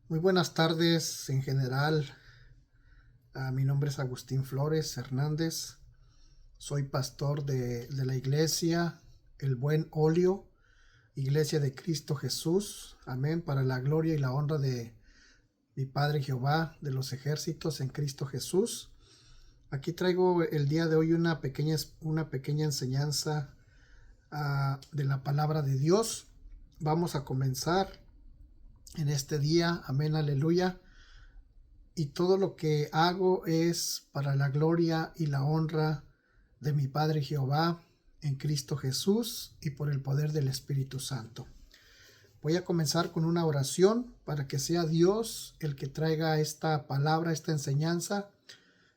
Muy buenas tardes en general. Mi nombre es Agustín Flores Hernández. Soy pastor de la iglesia El Buen Óleo, Iglesia de Cristo Jesús. Amén. Para la gloria y la honra de mi Padre Jehová de los ejércitos en Cristo Jesús. Aquí traigo el día de hoy una pequeña enseñanza de la palabra de Dios. Vamos a comenzar en este día. Amén, aleluya. Y todo lo que hago es para la gloria y la honra de mi Padre Jehová en Cristo Jesús y por el poder del Espíritu Santo. Voy a comenzar con una oración para que sea Dios el que traiga esta palabra, esta enseñanza.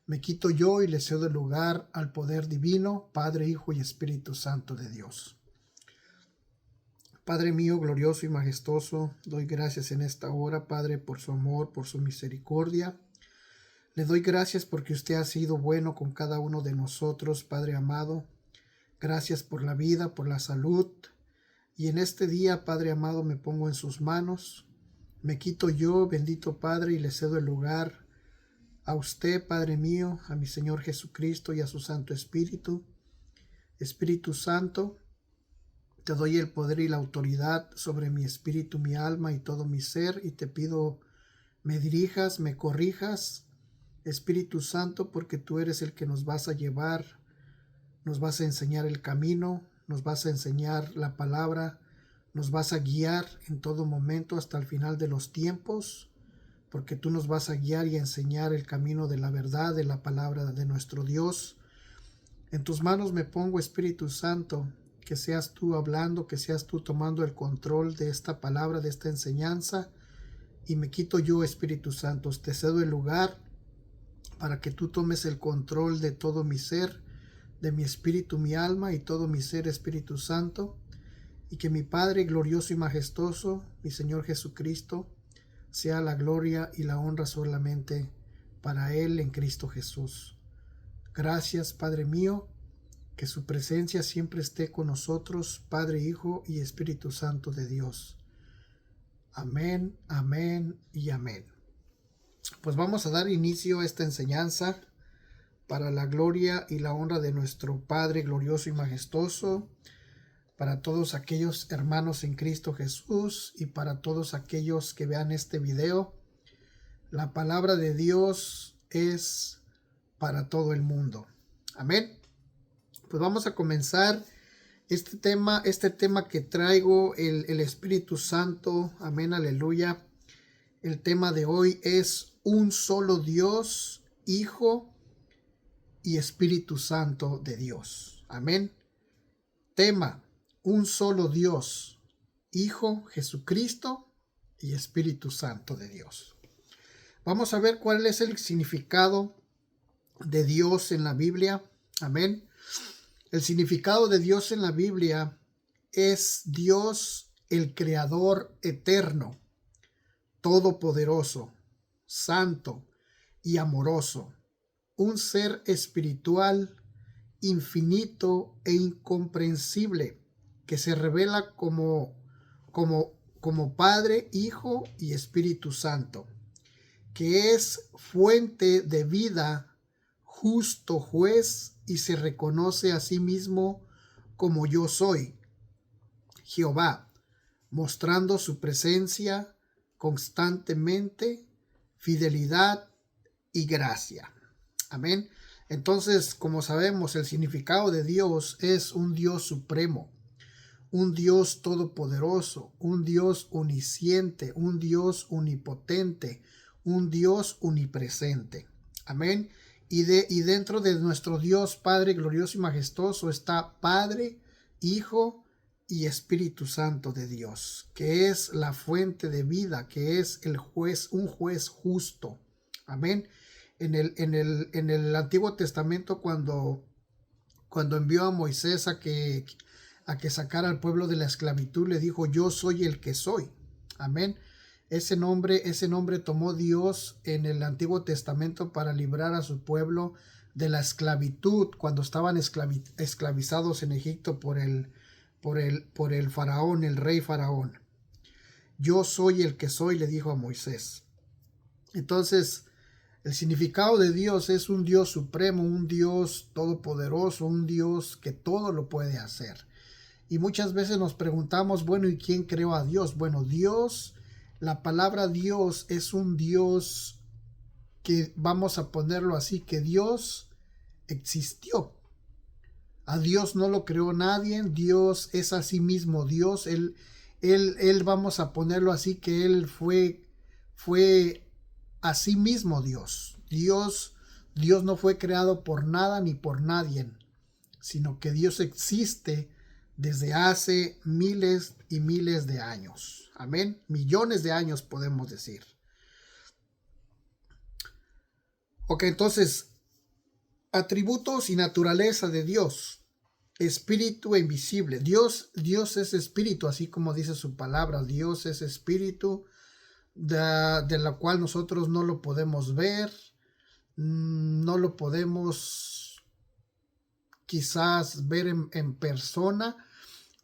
Me quito yo y le cedo el lugar al poder divino, Padre, Hijo y Espíritu Santo de Dios. Padre mío, glorioso y majestuoso, doy gracias en esta hora, Padre, por su amor, por su misericordia. Le doy gracias porque usted ha sido bueno con cada uno de nosotros, Padre amado. Gracias por la vida, por la salud. Y en este día, Padre amado, me pongo en sus manos. Me quito yo, bendito Padre, y le cedo el lugar a usted, Padre mío, a mi Señor Jesucristo y a su Santo Espíritu. Espíritu Santo, te doy el poder y la autoridad sobre mi espíritu, mi alma y todo mi ser, y te pido me dirijas, me corrijas, Espíritu Santo, porque tú eres el que nos vas a llevar, nos vas a enseñar el camino, nos vas a enseñar la palabra, nos vas a guiar en todo momento hasta el final de los tiempos, porque tú nos vas a guiar y a enseñar el camino de la verdad, de la palabra de nuestro Dios. En tus manos me pongo, Espíritu Santo, que seas tú hablando, que seas tú tomando el control de esta palabra, de esta enseñanza, y me quito yo, Espíritu Santo, te cedo el lugar para que tú tomes el control de todo mi ser, de mi espíritu, mi alma y todo mi ser, Espíritu Santo, y que mi Padre glorioso y majestuoso, mi Señor Jesucristo, sea la gloria y la honra solamente para Él en Cristo Jesús. Gracias, Padre mío, que su presencia siempre esté con nosotros, Padre, Hijo y Espíritu Santo de Dios. Amén, amén y amén. Pues vamos a dar inicio a esta enseñanza para la gloria y la honra de nuestro Padre glorioso y majestuoso, para todos aquellos hermanos en Cristo Jesús y para todos aquellos que vean este video. La palabra de Dios es para todo el mundo. Amén. Pues vamos a comenzar este tema que traigo, el Espíritu Santo. Amén, aleluya. El tema de hoy es un solo Dios, Hijo y Espíritu Santo de Dios. Amén. Tema: un solo Dios, Hijo, Jesucristo y Espíritu Santo de Dios. Vamos a ver cuál es el significado de Dios en la Biblia. Amén. El significado de Dios en la Biblia es Dios, el Creador eterno, todopoderoso, santo y amoroso, un ser espiritual, infinito e incomprensible, que se revela como Padre, Hijo y Espíritu Santo, que es fuente de vida, justo juez, y se reconoce a sí mismo como yo soy, Jehová, mostrando su presencia constantemente, fidelidad y gracia. Amén. Entonces, como sabemos, el significado de Dios es un Dios supremo, un Dios todopoderoso, un Dios omnisciente, un Dios omnipotente, un Dios omnipresente. Amén. Y dentro de nuestro Dios Padre glorioso y majestuoso está Padre, Hijo y Espíritu Santo de Dios, que es la fuente de vida, que es el juez, un juez justo. Amén. En el Antiguo Testamento, cuando envió a Moisés a que sacara al pueblo de la esclavitud, le dijo: yo soy el que soy. Amén. Ese nombre tomó Dios en el Antiguo Testamento para librar a su pueblo de la esclavitud cuando estaban esclavizados en Egipto por el faraón, el rey faraón. yo soy el que soy, le dijo a Moisés. Entonces, el significado de Dios es un Dios supremo, un Dios todopoderoso, un Dios que todo lo puede hacer. Y muchas veces nos preguntamos, bueno, ¿y quién creó a Dios? Bueno, Dios, la palabra Dios es un Dios que, vamos a ponerlo así, que Dios existió. A Dios no lo creó nadie, Dios es a sí mismo Dios, él vamos a ponerlo así, que Él fue a sí mismo Dios. Dios no fue creado por nada ni por nadie, sino que Dios existe desde hace miles y miles de años. Amén. Millones de años podemos decir. Ok, entonces, atributos y naturaleza de Dios. Espíritu invisible. Dios es espíritu, así como dice su palabra. Dios es espíritu, de la cual nosotros no lo podemos ver, no lo podemos quizás ver en persona,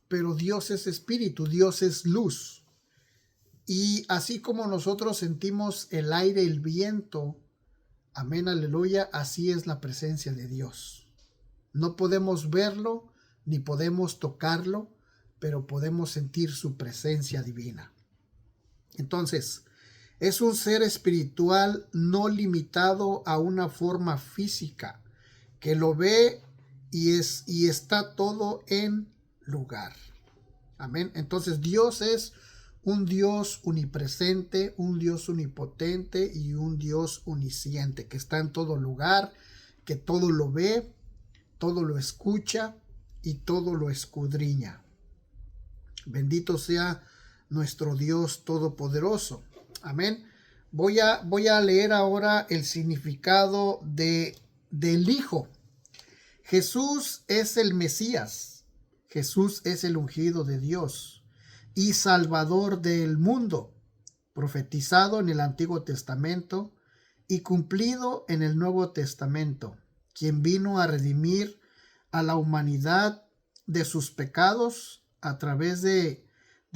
pero Dios es espíritu, Dios es luz. Y así como nosotros sentimos el aire, el viento, amén, aleluya, así es la presencia de Dios. No podemos verlo ni podemos tocarlo, pero podemos sentir su presencia divina. Entonces, es un ser espiritual no limitado a una forma física, que lo ve y está todo en lugar. Amén. Entonces, Dios es un Dios omnipresente, un Dios omnipotente y un Dios omnisciente, que está en todo lugar, que todo lo ve, todo lo escucha y todo lo escudriña. Bendito sea nuestro Dios todopoderoso. Amén. Voy a leer ahora el significado del Hijo. Jesús es el Mesías. Jesús es el ungido de Dios y Salvador del mundo, profetizado en el Antiguo Testamento y cumplido en el Nuevo Testamento, quien vino a redimir a la humanidad de sus pecados a través de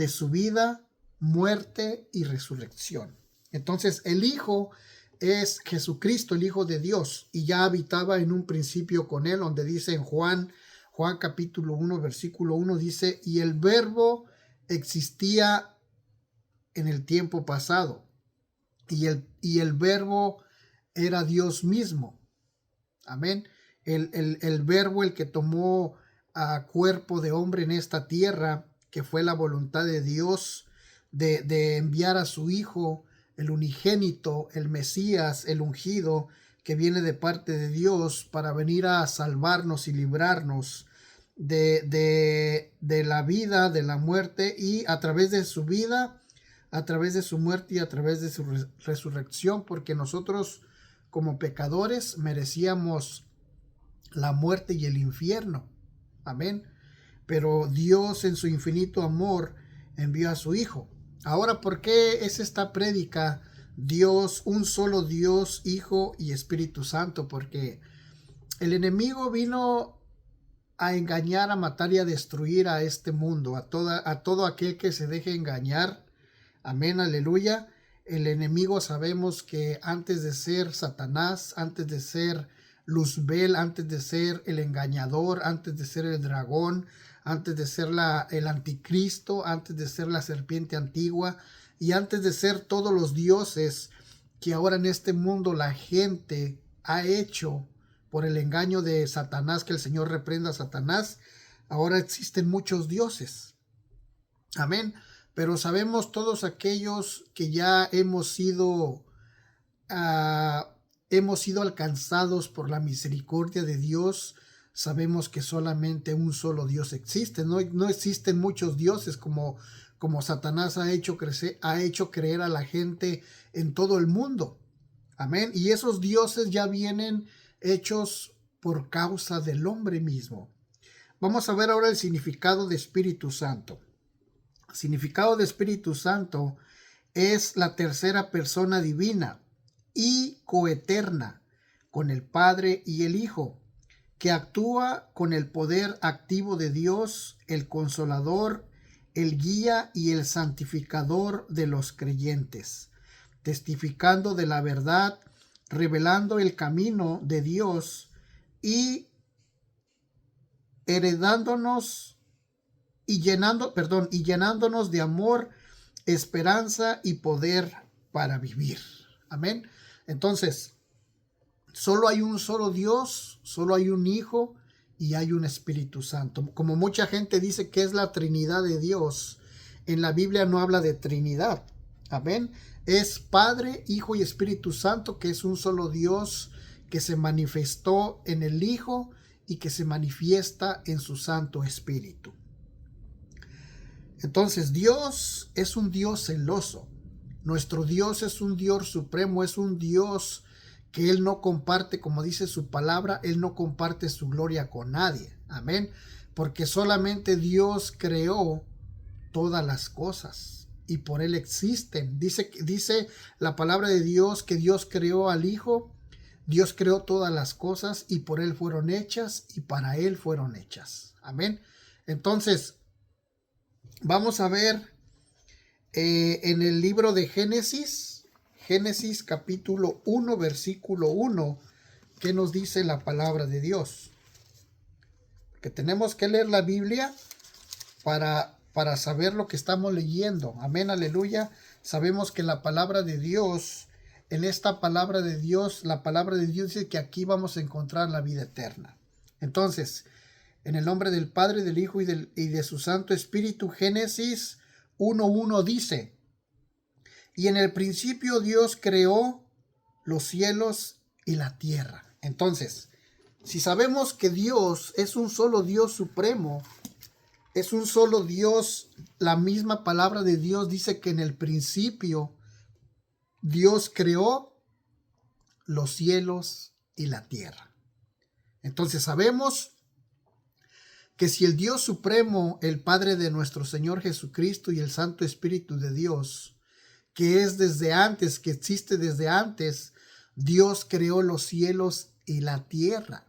su vida, muerte y resurrección. Entonces, el Hijo es Jesucristo, el Hijo de Dios, y ya habitaba en un principio con Él, donde dice en Juan capítulo 1, versículo 1, dice, y el Verbo existía en el tiempo pasado, y el Verbo era Dios mismo. Amén. El Verbo, el que tomó cuerpo de hombre en esta tierra, que fue la voluntad de Dios de enviar a su Hijo, el unigénito, el Mesías, el ungido, que viene de parte de Dios para venir a salvarnos y librarnos de la vida, de la muerte, y a través de su vida, a través de su muerte y a través de su resurrección, porque nosotros como pecadores merecíamos la muerte y el infierno. Amén. Pero Dios en su infinito amor envió a su Hijo. Ahora, ¿por qué es esta prédica? Dios, un solo Dios, Hijo y Espíritu Santo, porque el enemigo vino a engañar, a matar y a destruir a este mundo, a todo aquel que se deje engañar. Amén, aleluya. El enemigo, sabemos que antes de ser Satanás, antes de ser Luzbel, antes de ser el engañador, antes de ser el dragón, antes de ser el anticristo, antes de ser la serpiente antigua y antes de ser todos los dioses que ahora en este mundo la gente ha hecho por el engaño de Satanás, que el Señor reprenda a Satanás, ahora existen muchos dioses. Amén. Pero sabemos todos aquellos que ya hemos sido alcanzados por la misericordia de Dios, sabemos que solamente un solo Dios existe. No existen muchos dioses como Satanás ha hecho creer a la gente en todo el mundo. Amén. Y esos dioses ya vienen hechos por causa del hombre mismo. Vamos a ver ahora el significado de Espíritu Santo. El significado de Espíritu Santo es la tercera persona divina y coeterna con el Padre y el Hijo, que actúa con el poder activo de Dios, el Consolador, el guía y el santificador de los creyentes, testificando de la verdad, revelando el camino de Dios y heredándonos y llenándonos de amor, esperanza y poder para vivir. Amén. Entonces, solo hay un solo Dios, solo hay un Hijo y hay un Espíritu Santo. Como mucha gente dice que es la Trinidad de Dios, en la Biblia no habla de Trinidad. Amén. Es Padre, Hijo y Espíritu Santo, que es un solo Dios que se manifestó en el Hijo y que se manifiesta en su Santo Espíritu. Entonces, Dios es un Dios celoso. Nuestro Dios es un Dios supremo, es un Dios que Él no comparte, como dice su palabra, Él no comparte su gloria con nadie. Amén. Porque solamente Dios creó todas las cosas y por Él existen. Dice la palabra de Dios que Dios creó al Hijo, Dios creó todas las cosas y por Él fueron hechas y para Él fueron hechas. Amén. Entonces, vamos a ver en el libro de Génesis capítulo 1, versículo 1, ¿qué nos dice la palabra de Dios? Que tenemos que leer la Biblia para saber lo que estamos leyendo. Amén, aleluya. Sabemos que la palabra de Dios, en esta palabra de Dios, la palabra de Dios dice que aquí vamos a encontrar la vida eterna. Entonces, en el nombre del Padre, del Hijo y de su Santo Espíritu, Génesis 1:1 dice: y en el principio Dios creó los cielos y la tierra. Entonces, si sabemos que Dios es un solo Dios supremo, es un solo Dios, la misma palabra de Dios dice que en el principio Dios creó los cielos y la tierra. Entonces sabemos que si el Dios supremo, el Padre de nuestro Señor Jesucristo y el Santo Espíritu de Dios, que es desde antes, que existe desde antes, Dios creó los cielos y la tierra.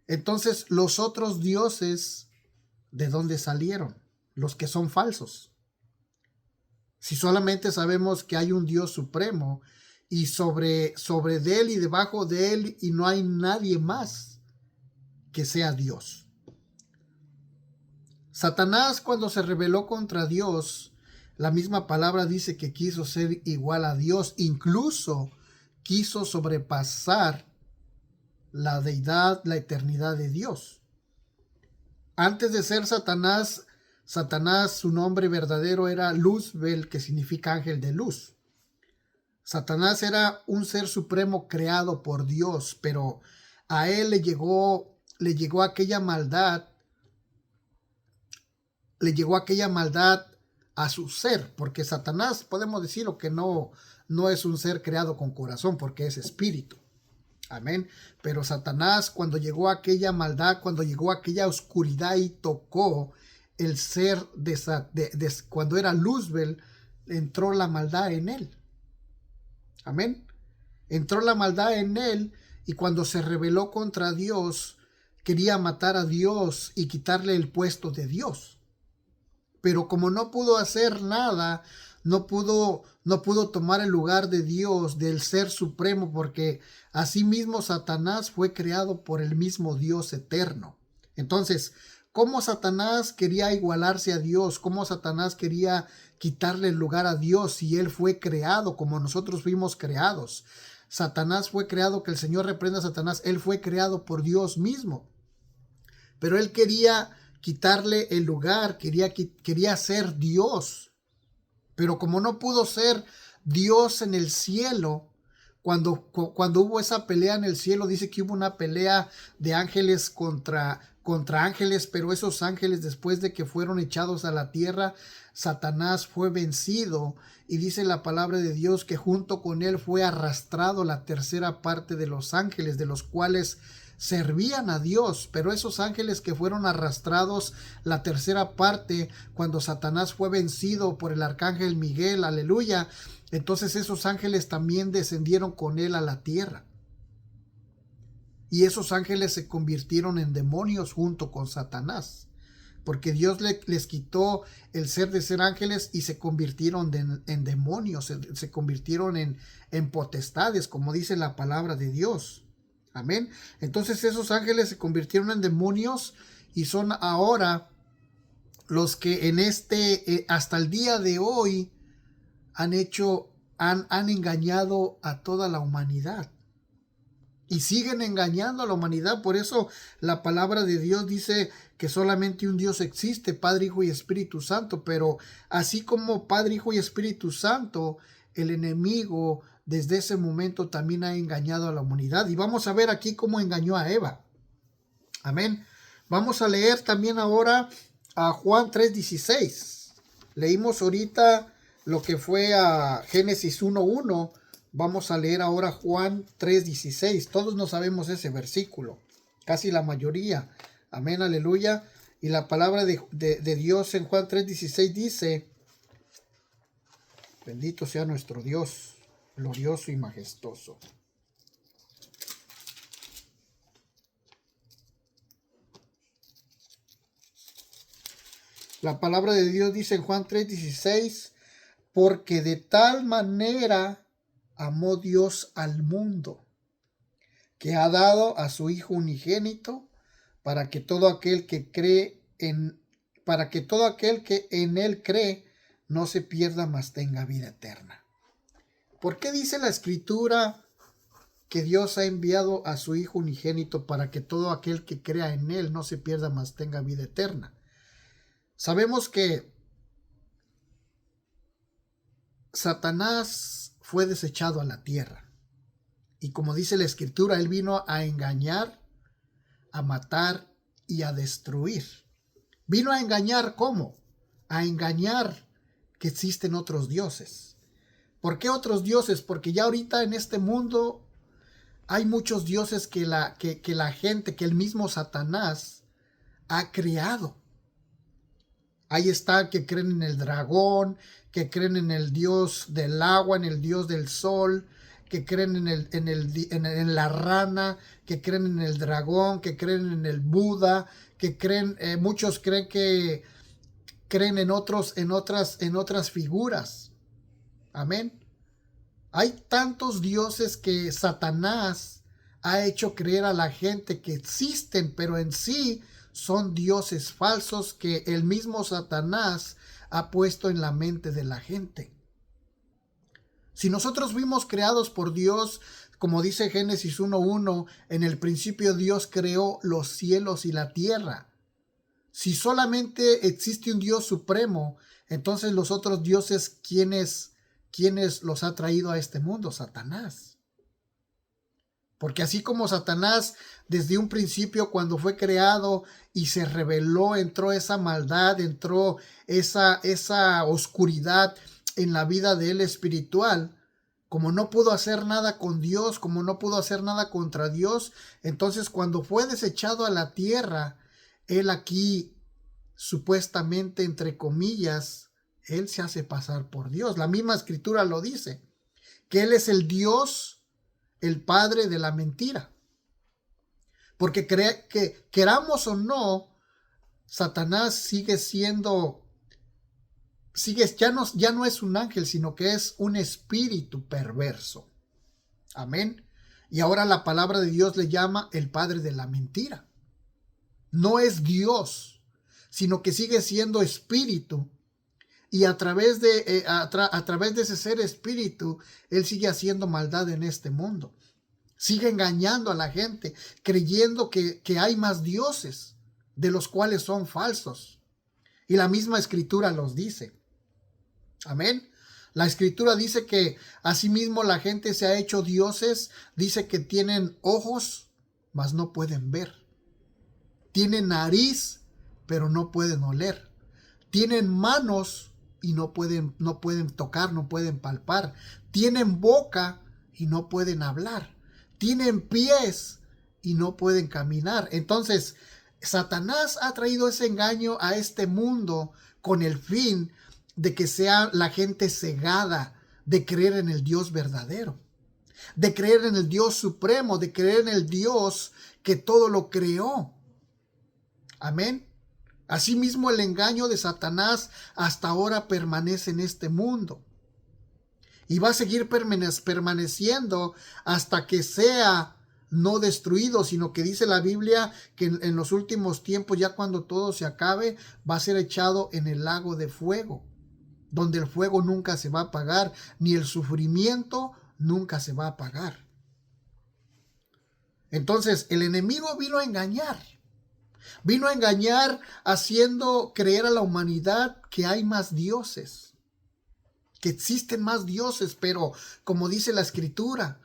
Entonces, los otros dioses, ¿de dónde salieron? Los que son falsos. Si solamente sabemos que hay un Dios supremo y sobre de él y debajo de él y no hay nadie más que sea Dios. Satanás, cuando se rebeló contra Dios, la misma palabra dice que quiso ser igual a Dios, incluso quiso sobrepasar la deidad, la eternidad de Dios. Antes de ser Satanás, su nombre verdadero era Luzbel, que significa ángel de luz. Satanás era un ser supremo creado por Dios, pero a él le llegó aquella maldad, a su ser, porque Satanás, podemos decirlo que no es un ser creado con corazón, porque es espíritu. Amén. Pero Satanás, cuando llegó aquella maldad, cuando llegó aquella oscuridad y tocó el ser cuando era Luzbel, entró la maldad en él. Amén. Entró la maldad en él y cuando se rebeló contra Dios, quería matar a Dios y quitarle el puesto de Dios. Pero como no pudo hacer nada, no pudo tomar el lugar de Dios, del ser supremo, porque asimismo Satanás fue creado por el mismo Dios eterno. Entonces, ¿cómo Satanás quería igualarse a Dios? ¿Cómo Satanás quería quitarle el lugar a Dios si él fue creado como nosotros fuimos creados? Satanás fue creado, que el Señor reprenda a Satanás, él fue creado por Dios mismo. Pero él quería quitarle el lugar, quería ser Dios. Pero como no pudo ser Dios en el cielo, cuando hubo esa pelea en el cielo, dice que hubo una pelea de ángeles contra ángeles, pero esos ángeles, después de que fueron echados a la tierra, Satanás fue vencido, y dice la palabra de Dios que junto con él fue arrastrado la tercera parte de los ángeles, de los cuales servían a Dios. Pero esos ángeles que fueron arrastrados, la tercera parte, cuando Satanás fue vencido por el arcángel Miguel, aleluya, entonces esos ángeles también descendieron con él a la tierra. Y esos ángeles se convirtieron en demonios junto con Satanás. porque Dios les quitó el ser ángeles y se convirtieron en demonios, se convirtieron en potestades, como dice la palabra de Dios. Amén. Entonces esos ángeles se convirtieron en demonios y son ahora los que hasta el día de hoy han engañado a toda la humanidad. Y siguen engañando a la humanidad. Por eso la palabra de Dios dice que solamente un Dios existe, Padre, Hijo y Espíritu Santo. Pero así como Padre, Hijo y Espíritu Santo, el enemigo desde ese momento también ha engañado a la humanidad. Y vamos a ver aquí cómo engañó a Eva. Amén. Vamos a leer también ahora a Juan 3:16. Leímos ahorita lo que fue a Génesis 1:1. Vamos a leer ahora Juan 3:16. Todos no sabemos ese versículo, casi la mayoría. Amén, aleluya. Y la palabra de Dios en Juan 3:16 dice: bendito sea nuestro Dios, glorioso y majestuoso. La palabra de Dios dice en Juan 3:16: porque de tal manera amó Dios al mundo, que ha dado a su Hijo unigénito, para que todo aquel que en él cree no se pierda, mas tenga vida eterna. ¿Por qué dice la Escritura que Dios ha enviado a su Hijo unigénito para que todo aquel que crea en él no se pierda, mas tenga vida eterna? Sabemos que Satanás fue desechado a la tierra. Y como dice la Escritura, él vino a engañar, a matar y a destruir. Vino a engañar, ¿cómo? A engañar que existen otros dioses. ¿Por qué otros dioses? Porque ya ahorita en este mundo hay muchos dioses que la gente, que el mismo Satanás ha creado. Ahí está, que creen en el dragón, que creen en el dios del agua, en el dios del sol, que creen en la rana, que creen en el dragón, que creen en el Buda, que creen, muchos creen que creen en otras figuras. Amén. Hay tantos dioses que Satanás ha hecho creer a la gente que existen, pero en sí son dioses falsos que el mismo Satanás ha puesto en la mente de la gente. Si nosotros fuimos creados por Dios, como dice Génesis 1:1, en el principio Dios creó los cielos y la tierra. Si solamente existe un Dios supremo, entonces los otros dioses, ¿quiénes los ha traído a este mundo? Satanás. Porque así como Satanás desde un principio, cuando fue creado y se rebeló, entró esa maldad, entró esa oscuridad en la vida de él espiritual, como no pudo hacer nada con Dios, como no pudo hacer nada contra Dios, entonces cuando fue desechado a la tierra, él aquí supuestamente, entre comillas, él se hace pasar por Dios. La misma Escritura lo dice, que él es el Dios, el padre de la mentira. Porque queramos o no, Satanás ya no es un ángel, sino que es un espíritu perverso. Amén. Y ahora la palabra de Dios le llama el padre de la mentira. No es Dios, sino que sigue siendo espíritu. Y a través de ese ser espíritu, él sigue haciendo maldad en este mundo. Sigue engañando a la gente, creyendo que hay más dioses, de los cuales son falsos. Y la misma Escritura los dice. Amén. La Escritura dice que asimismo la gente se ha hecho dioses. Dice que tienen ojos, mas no pueden ver. Tienen nariz, pero no pueden oler. Tienen manos y no pueden tocar, no pueden palpar. Tienen boca y no pueden hablar. Tienen pies y no pueden caminar. Entonces, Satanás ha traído ese engaño a este mundo con el fin de que sea la gente cegada de creer en el Dios verdadero, de creer en el Dios supremo, de creer en el Dios que todo lo creó. Amén. Asimismo, el engaño de Satanás hasta ahora permanece en este mundo y va a seguir permaneciendo hasta que sea no destruido, sino que dice la Biblia que en los últimos tiempos, ya cuando todo se acabe, va a ser echado en el lago de fuego, donde el fuego nunca se va a apagar, ni el sufrimiento nunca se va a apagar. Entonces, el enemigo vino a engañar. Vino a engañar haciendo creer a la humanidad que hay más dioses, que existen más dioses, pero como dice la Escritura,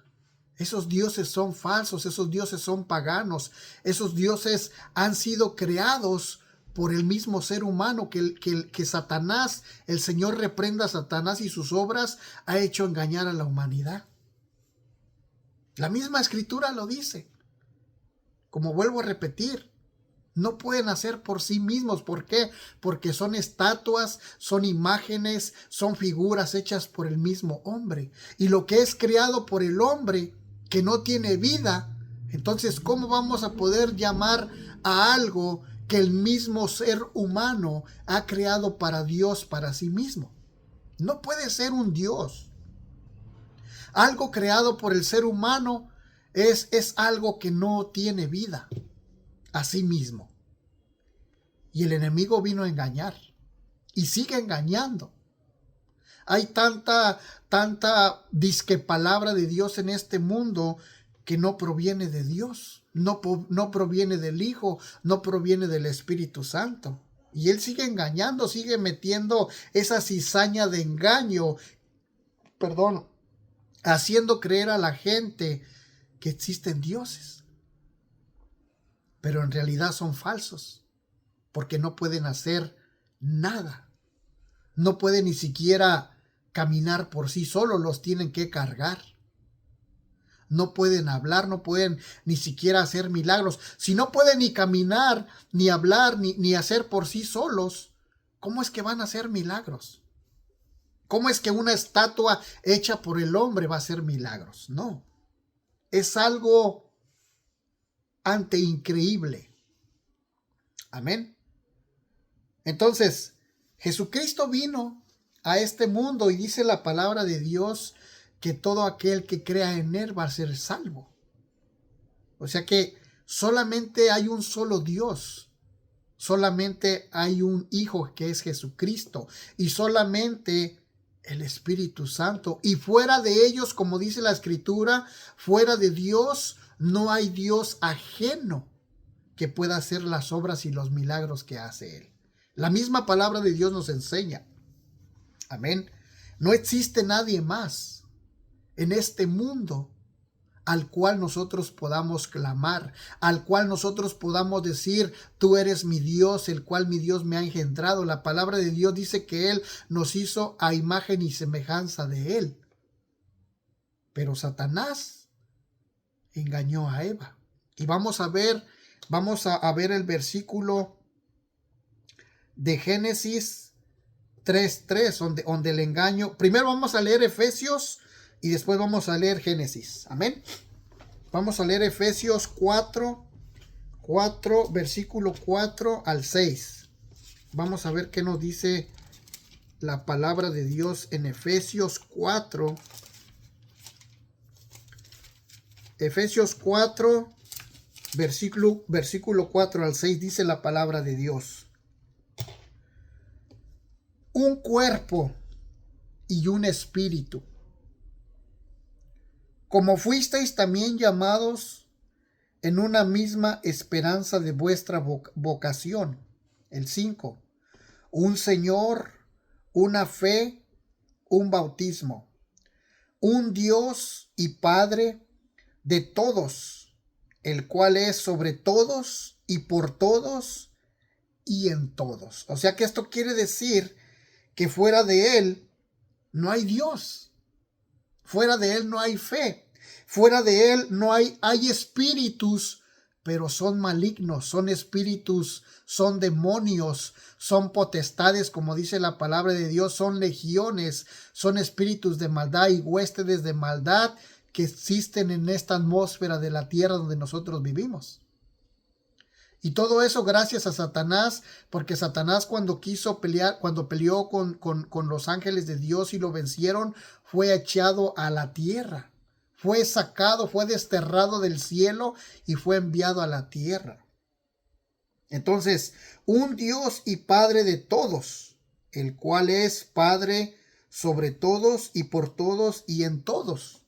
esos dioses son falsos, esos dioses son paganos, esos dioses han sido creados por el mismo ser humano que Satanás, el Señor reprenda a Satanás y sus obras, ha hecho engañar a la humanidad. La misma Escritura lo dice. Como vuelvo a repetir, no pueden hacer por sí mismos. ¿Por qué? Porque son estatuas, son imágenes, son figuras hechas por el mismo hombre. Y lo que es creado por el hombre, que no tiene vida, entonces, ¿cómo vamos a poder llamar a algo que el mismo ser humano ha creado para Dios, para sí mismo? No puede ser un Dios. Algo creado por el ser humano es algo que no tiene vida a sí mismo. Y el enemigo vino a engañar y sigue engañando. Hay tanta disque palabra de Dios en este mundo que no proviene de Dios, no proviene del Hijo, no proviene del Espíritu Santo. Y él sigue engañando, sigue metiendo esa cizaña de engaño, haciendo creer a la gente que existen dioses, pero en realidad son falsos, porque no pueden hacer nada, no pueden ni siquiera caminar por sí solos, los tienen que cargar. No pueden hablar, no pueden ni siquiera hacer milagros. Si no pueden ni caminar, ni hablar, ni hacer por sí solos, ¿cómo es que van a hacer milagros? ¿Cómo es que una estatua hecha por el hombre va a hacer milagros? No. Es algo increíble. Amén. Entonces, Jesucristo vino a este mundo y dice la palabra de Dios que todo aquel que crea en él va a ser salvo. O sea que solamente hay un solo Dios. Solamente hay un Hijo que es Jesucristo. Y solamente el Espíritu Santo. Y fuera de ellos, como dice la Escritura, fuera de Dios no hay Dios ajeno que pueda hacer las obras y los milagros que hace Él. La misma palabra de Dios nos enseña. Amén. No existe nadie más en este mundo al cual nosotros podamos clamar, al cual nosotros podamos decir, tú eres mi Dios, el cual mi Dios me ha engendrado. La palabra de Dios dice que Él nos hizo a imagen y semejanza de Él. Pero Satanás engañó a Eva. Y vamos a ver el versículo de Génesis 3:3, donde el engaño. Primero vamos a leer Efesios y después vamos a leer Génesis. Amén. Vamos a leer Efesios 4, versículo 4 al 6. Vamos a ver qué nos dice la palabra de Dios en Efesios 4. Efesios 4, versículo 4 al 6 dice la palabra de Dios. Un cuerpo y un espíritu, como fuisteis también llamados en una misma esperanza de vuestra vocación. El 5. Un Señor, una fe, un bautismo, un Dios y Padre de todos, el cual es sobre todos y por todos y en todos. O sea que esto quiere decir que fuera de Él no hay Dios. Fuera de Él no hay fe. Fuera de Él no hay espíritus, pero son malignos, son espíritus, son demonios, son potestades, como dice la palabra de Dios, son legiones, son espíritus de maldad y huéspedes de maldad que existen en esta atmósfera de la tierra donde nosotros vivimos. Y todo eso gracias a Satanás, porque Satanás cuando quiso pelear, cuando peleó con los ángeles de Dios y lo vencieron, fue echado a la tierra. Fue sacado, fue desterrado del cielo y fue enviado a la tierra. Entonces, un Dios y Padre de todos, el cual es Padre sobre todos y por todos y en todos.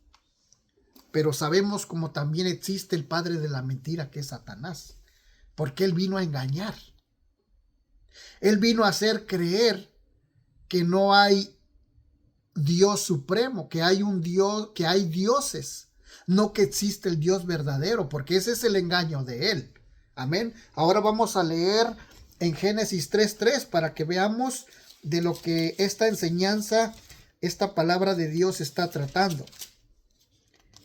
Pero sabemos como también existe el padre de la mentira, que es Satanás, porque él vino a engañar. Él vino a hacer creer que no hay Dios supremo, que hay un Dios, que hay dioses, no que existe el Dios verdadero, porque ese es el engaño de él. Amén. Ahora vamos a leer en Génesis 3:3 para que veamos de lo que esta enseñanza, esta palabra de Dios está tratando.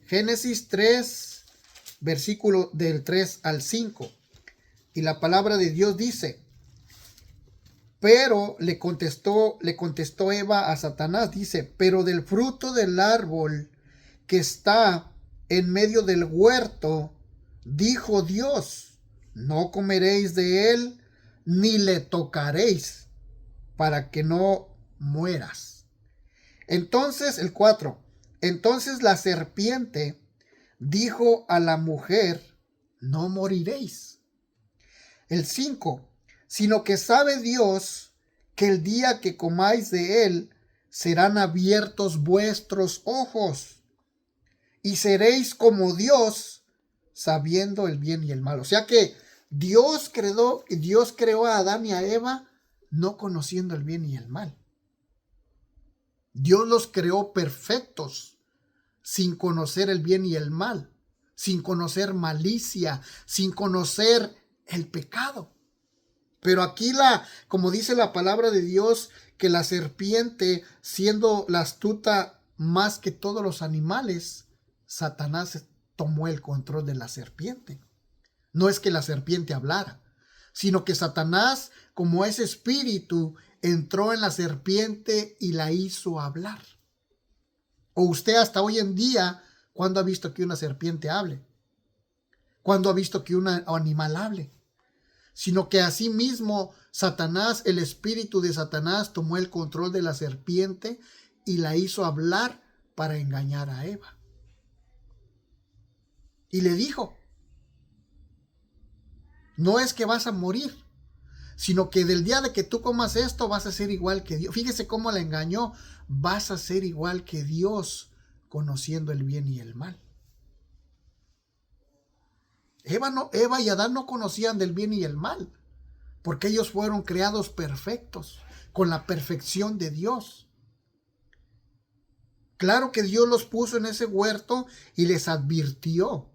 Génesis 3, versículo del 3 al 5. Y la palabra de Dios dice: pero le contestó Eva a Satanás, dice: pero del fruto del árbol que está en medio del huerto, dijo Dios: no comeréis de él, ni le tocaréis, para que no mueras. Entonces, el 4. Entonces la serpiente dijo a la mujer: no moriréis. El 5. Sino que sabe Dios que el día que comáis de él, serán abiertos vuestros ojos, y seréis como Dios, sabiendo el bien y el mal. O sea que Dios creó a Adán y a Eva no conociendo el bien y el mal. Dios los creó perfectos, sin conocer el bien y el mal, sin conocer malicia, sin conocer el pecado. Pero aquí como dice la palabra de Dios, que la serpiente, siendo la astuta más que todos los animales, Satanás tomó el control de la serpiente. No es que la serpiente hablara, sino que Satanás, como es espíritu, entró en la serpiente y la hizo hablar. O usted hasta hoy en día, ¿cuándo ha visto que una serpiente hable? ¿Cuándo ha visto que un animal hable? Sino que asimismo Satanás, el espíritu de Satanás, tomó el control de la serpiente y la hizo hablar para engañar a Eva. Y le dijo: no es que vas a morir, sino que del día de que tú comas esto vas a ser igual que Dios. Fíjese cómo la engañó: vas a ser igual que Dios, conociendo el bien y el mal. Eva y Adán no conocían del bien y el mal, porque ellos fueron creados perfectos, con la perfección de Dios. Claro que Dios los puso en ese huerto y les advirtió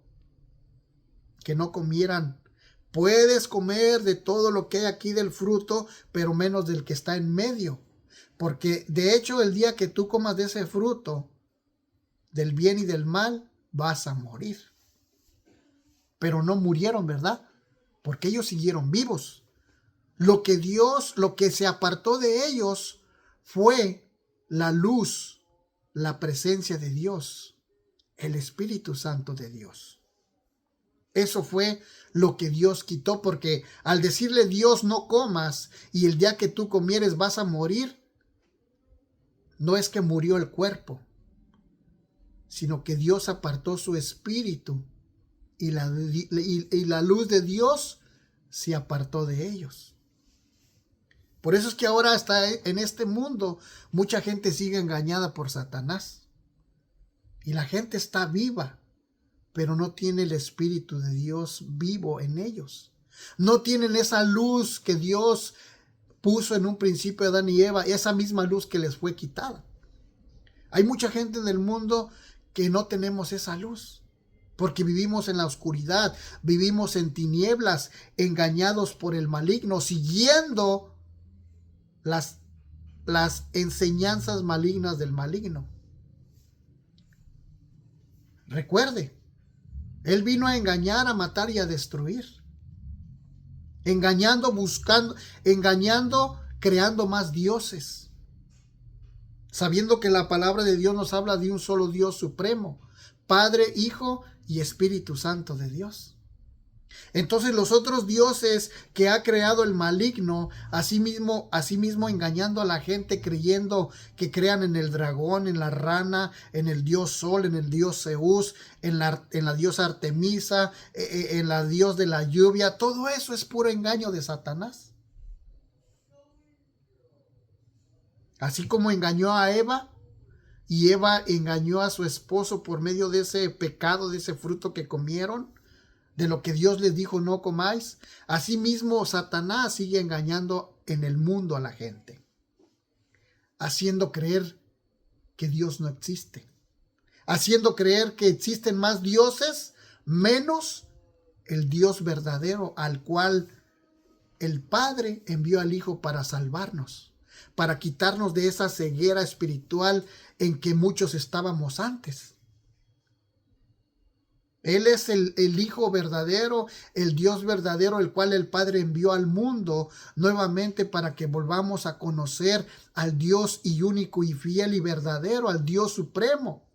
que no comieran. Puedes comer de todo lo que hay aquí del fruto, pero menos del que está en medio. Porque de hecho el día que tú comas de ese fruto, del bien y del mal, vas a morir. Pero no murieron, ¿verdad? Porque ellos siguieron vivos. Lo que se apartó de ellos fue la luz, la presencia de Dios, el Espíritu Santo de Dios. Eso fue lo que Dios quitó, porque al decirle Dios no comas y el día que tú comieres vas a morir, no es que murió el cuerpo, sino que Dios apartó su espíritu y la luz de Dios se apartó de ellos. Por eso es que ahora hasta en este mundo mucha gente sigue engañada por Satanás. Y la gente está viva, pero no tiene el Espíritu de Dios vivo en ellos. No tienen esa luz que Dios puso en un principio a Adán y Eva, esa misma luz que les fue quitada. Hay mucha gente en el mundo que no tenemos esa luz, porque vivimos en la oscuridad, vivimos en tinieblas, engañados por el maligno, siguiendo las enseñanzas malignas del maligno. Recuerde, él vino a engañar, a matar y a destruir. Engañando, creando más dioses. Sabiendo que la palabra de Dios nos habla de un solo Dios supremo, Padre, Hijo y Espíritu Santo de Dios. Entonces los otros dioses que ha creado el maligno, asimismo engañando a la gente, creyendo que crean en el dragón, en la rana, en el dios Sol, en el dios Zeus, en la diosa Artemisa, en la dios de la lluvia, todo eso es puro engaño de Satanás. Así como engañó a Eva, y Eva engañó a su esposo por medio de ese pecado, de ese fruto que comieron, de lo que Dios les dijo no comáis. Asimismo, Satanás sigue engañando en el mundo a la gente, haciendo creer que Dios no existe, haciendo creer que existen más dioses menos el Dios verdadero, al cual el Padre envió al Hijo para salvarnos, para quitarnos de esa ceguera espiritual en que muchos estábamos antes. Él es el Hijo verdadero, el Dios verdadero, el cual el Padre envió al mundo nuevamente para que volvamos a conocer al Dios y único y fiel y verdadero, al Dios supremo,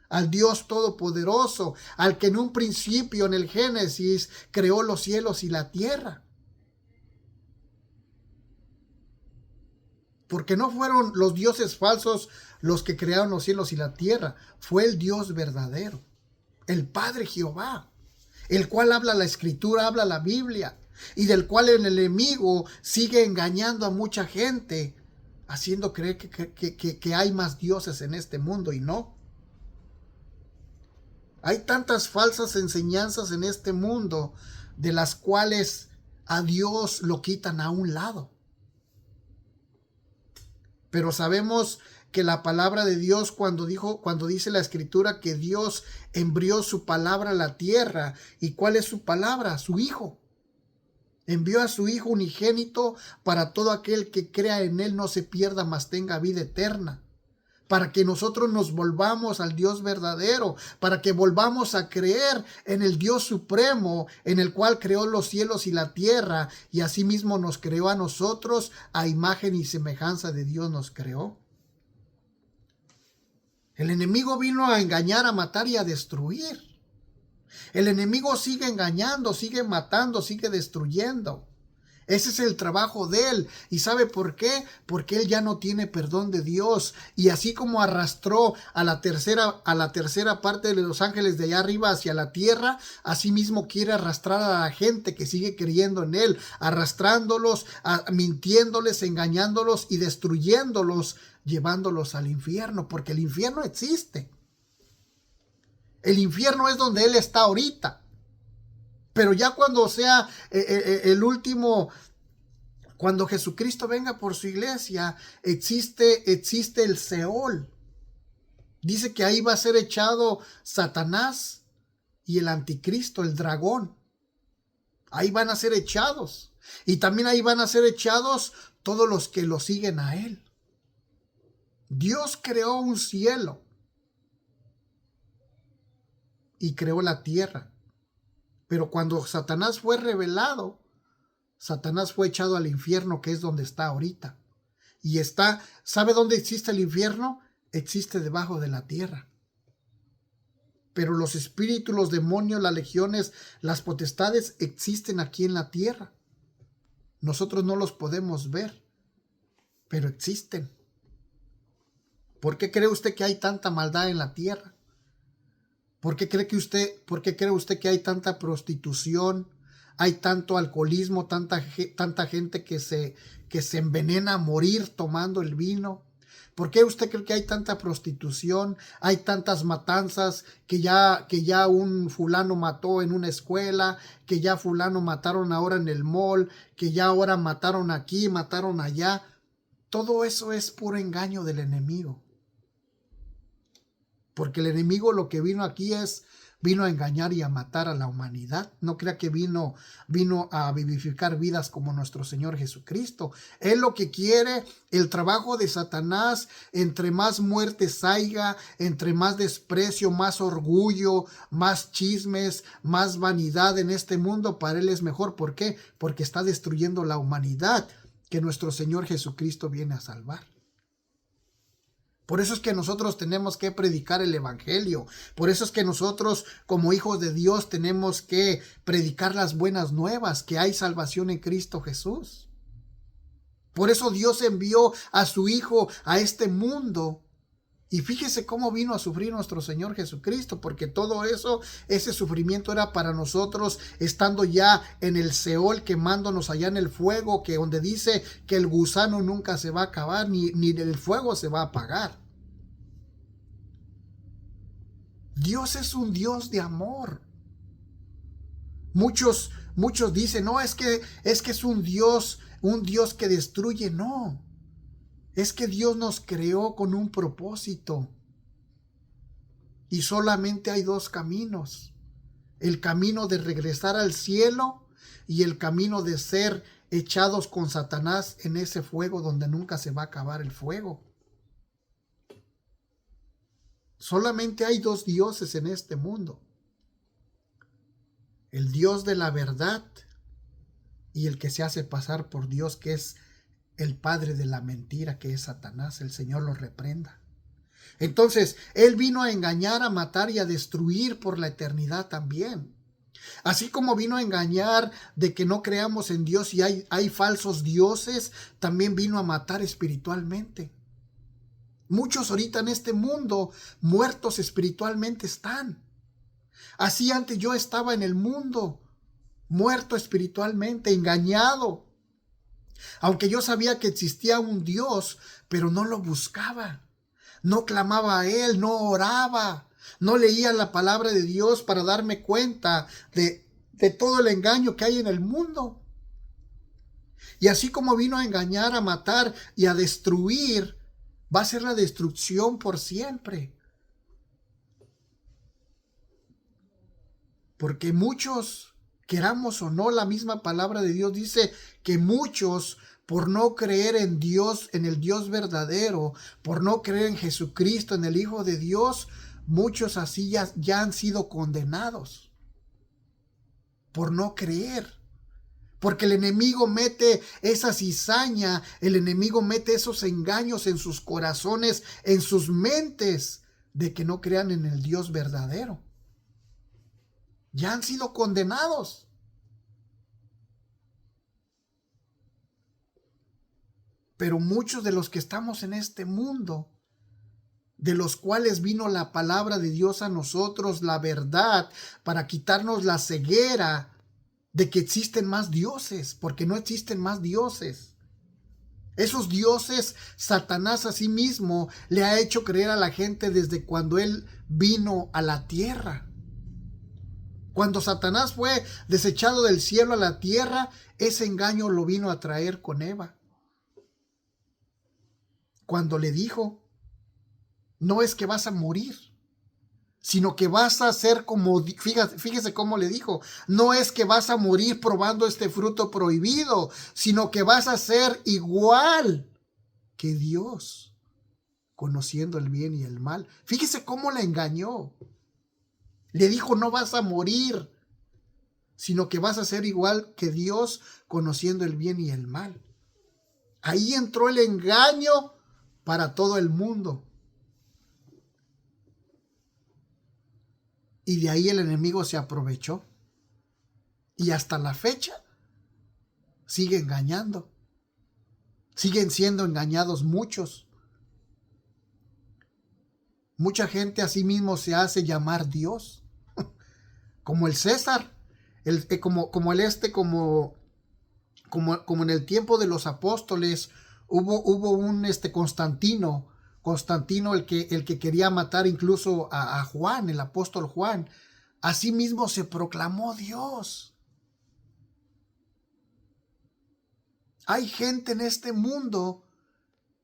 al Dios todopoderoso, al que en un principio en el Génesis creó los cielos y la tierra. Porque no fueron los dioses falsos los que crearon los cielos y la tierra, fue el Dios verdadero, el Padre Jehová, el cual habla la Escritura, habla la Biblia, y del cual el enemigo sigue engañando a mucha gente, haciendo creer que hay más dioses en este mundo, y no. Hay tantas falsas enseñanzas en este mundo, de las cuales a Dios lo quitan a un lado. Pero sabemos que la palabra de Dios, cuando dice la Escritura que Dios envió su palabra a la tierra, ¿y cuál es su palabra? Su Hijo. Envió a su Hijo unigénito para todo aquel que crea en él no se pierda, mas tenga vida eterna. Para que nosotros nos volvamos al Dios verdadero, para que volvamos a creer en el Dios supremo, en el cual creó los cielos y la tierra, y asimismo nos creó a nosotros, a imagen y semejanza de Dios nos creó. El enemigo vino a engañar, a matar y a destruir. El enemigo sigue engañando, sigue matando, sigue destruyendo. Ese es el trabajo de él. ¿Y sabe por qué? Porque él ya no tiene perdón de Dios. Y así como arrastró a la tercera parte de los ángeles de allá arriba hacia la tierra, así mismo quiere arrastrar a la gente que sigue creyendo en él, arrastrándolos, mintiéndoles, engañándolos y destruyéndolos, llevándolos al infierno, porque el infierno existe. El infierno es donde él está ahorita. Pero ya cuando sea el último, cuando Jesucristo venga por su iglesia, existe el Seol. Dice que ahí va a ser echado Satanás y el anticristo, el dragón. Ahí van a ser echados. Y también ahí van a ser echados todos los que lo siguen a él. Dios creó un cielo y creó la tierra. Pero cuando Satanás fue revelado, Satanás fue echado al infierno, que es donde está ahorita. Y ¿sabe dónde existe el infierno? Existe debajo de la tierra. Pero los espíritus, los demonios, las legiones, las potestades existen aquí en la tierra. Nosotros no los podemos ver, pero existen. ¿Por qué cree usted que hay tanta maldad en la tierra? ¿Por qué cree usted que hay tanta prostitución, hay tanto alcoholismo, tanta gente que se envenena a morir tomando el vino? ¿Por qué usted cree que hay tanta prostitución, hay tantas matanzas, que ya un fulano mató en una escuela, que ya fulano mataron ahora en el mall, que ya ahora mataron aquí, mataron allá? Todo eso es puro engaño del enemigo. Porque el enemigo lo que vino aquí vino a engañar y a matar a la humanidad. No crea que vino a vivificar vidas como nuestro Señor Jesucristo. Él lo que quiere, el trabajo de Satanás, entre más muertes haya, entre más desprecio, más orgullo, más chismes, más vanidad en este mundo, para él es mejor. ¿Por qué? Porque está destruyendo la humanidad que nuestro Señor Jesucristo viene a salvar. Por eso es que nosotros tenemos que predicar el evangelio. Por eso es que nosotros como hijos de Dios tenemos que predicar las buenas nuevas, que hay salvación en Cristo Jesús. Por eso Dios envió a su Hijo a este mundo. Y fíjese cómo vino a sufrir nuestro Señor Jesucristo, porque todo eso, ese sufrimiento era para nosotros estando ya en el Seol, quemándonos allá en el fuego, que donde dice que el gusano nunca se va a acabar, ni el fuego se va a apagar. Dios es un Dios de amor. Muchos dicen, no, es que es un Dios que destruye. No. Es que Dios nos creó con un propósito. Y solamente hay dos caminos. El camino de regresar al cielo y el camino de ser echados con Satanás en ese fuego donde nunca se va a acabar el fuego. Solamente hay dos dioses en este mundo. El Dios de la verdad y el que se hace pasar por Dios, que es el padre de la mentira, que es Satanás. El Señor lo reprenda. Entonces, Él vino a engañar, a matar y a destruir por la eternidad también. Así como vino a engañar de que no creamos en Dios y hay falsos dioses, también vino a matar espiritualmente. Muchos ahorita en este mundo muertos espiritualmente están. Así antes yo estaba en el mundo, muerto espiritualmente, engañado. Aunque yo sabía que existía un Dios, pero no lo buscaba. No clamaba a Él, no oraba, no leía la palabra de Dios para darme cuenta de todo el engaño que hay en el mundo. Y así como vino a engañar, a matar y a destruir, va a ser la destrucción por siempre. Porque muchos, queramos o no, la misma palabra de Dios dice que muchos, por no creer en Dios, en el Dios verdadero, por no creer en Jesucristo, en el Hijo de Dios, muchos así ya han sido condenados por no creer. Porque el enemigo mete esa cizaña, el enemigo mete esos engaños en sus corazones, en sus mentes, de que no crean en el Dios verdadero. Ya han sido condenados. Pero muchos de los que estamos en este mundo, de los cuales vino la palabra de Dios a nosotros, la verdad, para quitarnos la ceguera de que existen más dioses, porque no existen más dioses. Esos dioses, Satanás a sí mismo le ha hecho creer a la gente desde cuando él vino a la tierra. Cuando Satanás fue desechado del cielo a la tierra, ese engaño lo vino a traer con Eva. Cuando le dijo, no es que vas a morir, sino que vas a ser como, fíjese cómo le dijo, no es que vas a morir probando este fruto prohibido, sino que vas a ser igual que Dios, conociendo el bien y el mal. Fíjese cómo la engañó. Le dijo, no vas a morir, sino que vas a ser igual que Dios, conociendo el bien y el mal. Ahí entró el engaño para todo el mundo. Y de ahí el enemigo se aprovechó. Y hasta la fecha sigue engañando. Siguen siendo engañados muchos. Mucha gente a sí mismo se hace llamar Dios. Como el César. Como en el tiempo de los apóstoles hubo un Constantino. Constantino, el que quería matar incluso a Juan, el apóstol Juan. Así mismo se proclamó Dios. Hay gente en este mundo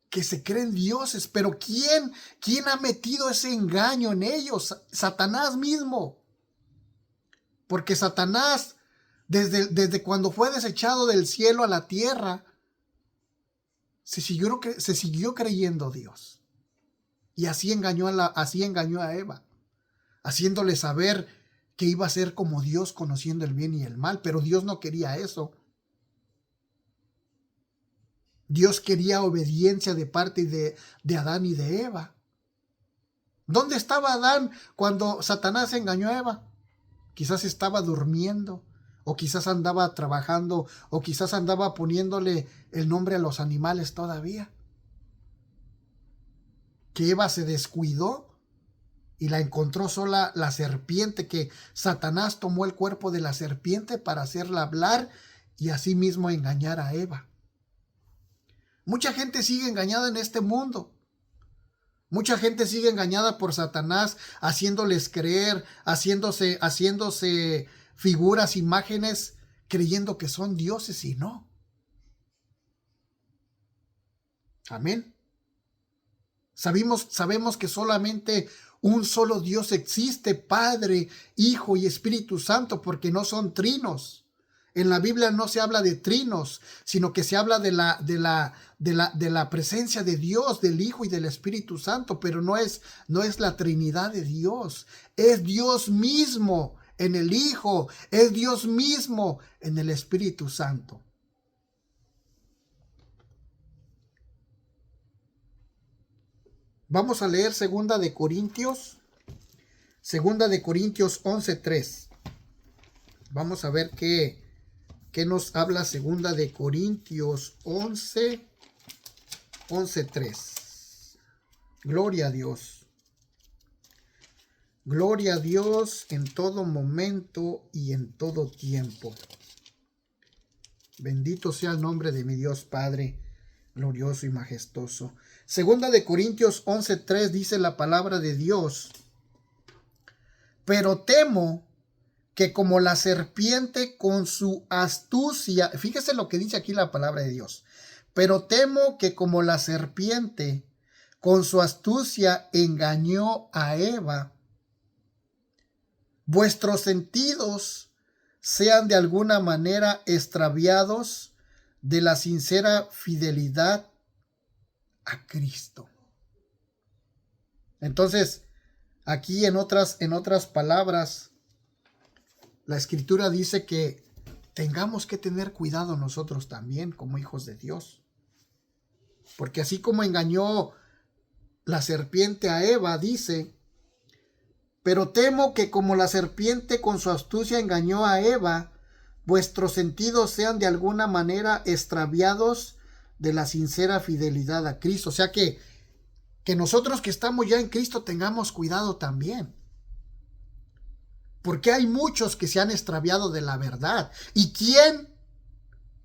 que se creen dioses, pero ¿quién ha metido ese engaño en ellos? Satanás mismo. Porque Satanás, desde cuando fue desechado del cielo a la tierra, se siguió creyendo Dios. Y así engañó a Eva, haciéndole saber que iba a ser como Dios, conociendo el bien y el mal. Pero Dios no quería eso. Dios quería obediencia de parte de Adán y de Eva. ¿Dónde estaba Adán cuando Satanás engañó a Eva? Quizás estaba durmiendo, o quizás andaba trabajando, o quizás andaba poniéndole el nombre a los animales todavía. Que Eva se descuidó y la encontró sola la serpiente, que Satanás tomó el cuerpo de la serpiente para hacerla hablar y así mismo engañar a Eva. Mucha gente sigue engañada en este mundo. Mucha gente sigue engañada por Satanás, haciéndoles creer, haciéndose figuras, imágenes, creyendo que son dioses y no. Amén. Sabemos que solamente un solo Dios existe, Padre, Hijo y Espíritu Santo, porque no son trinos. En la Biblia no se habla de trinos, sino que se habla de la presencia de Dios, del Hijo y del Espíritu Santo, pero no es la Trinidad de Dios. Es Dios mismo en el Hijo, es Dios mismo en el Espíritu Santo. Vamos a leer 2 de Corintios 11:3. Vamos a ver qué nos habla 2 de Corintios 11:3. Gloria a Dios. Gloria a Dios en todo momento y en todo tiempo. Bendito sea el nombre de mi Dios Padre, glorioso y majestuoso. 2 de Corintios 11:3 dice la palabra de Dios: pero temo que como la serpiente con su astucia, fíjese lo que dice aquí la palabra de Dios, pero temo que como la serpiente con su astucia engañó a Eva, vuestros sentidos sean de alguna manera extraviados de la sincera fidelidad a Cristo. Entonces, aquí en otras palabras, la Escritura dice que tengamos que tener cuidado nosotros también como hijos de Dios. Porque así como engañó la serpiente a Eva, dice: pero temo que como la serpiente con su astucia engañó a Eva, vuestros sentidos sean de alguna manera extraviados de la sincera fidelidad a Cristo. O sea que nosotros que estamos ya en Cristo tengamos cuidado también. Porque hay muchos que se han extraviado de la verdad. ¿Y quién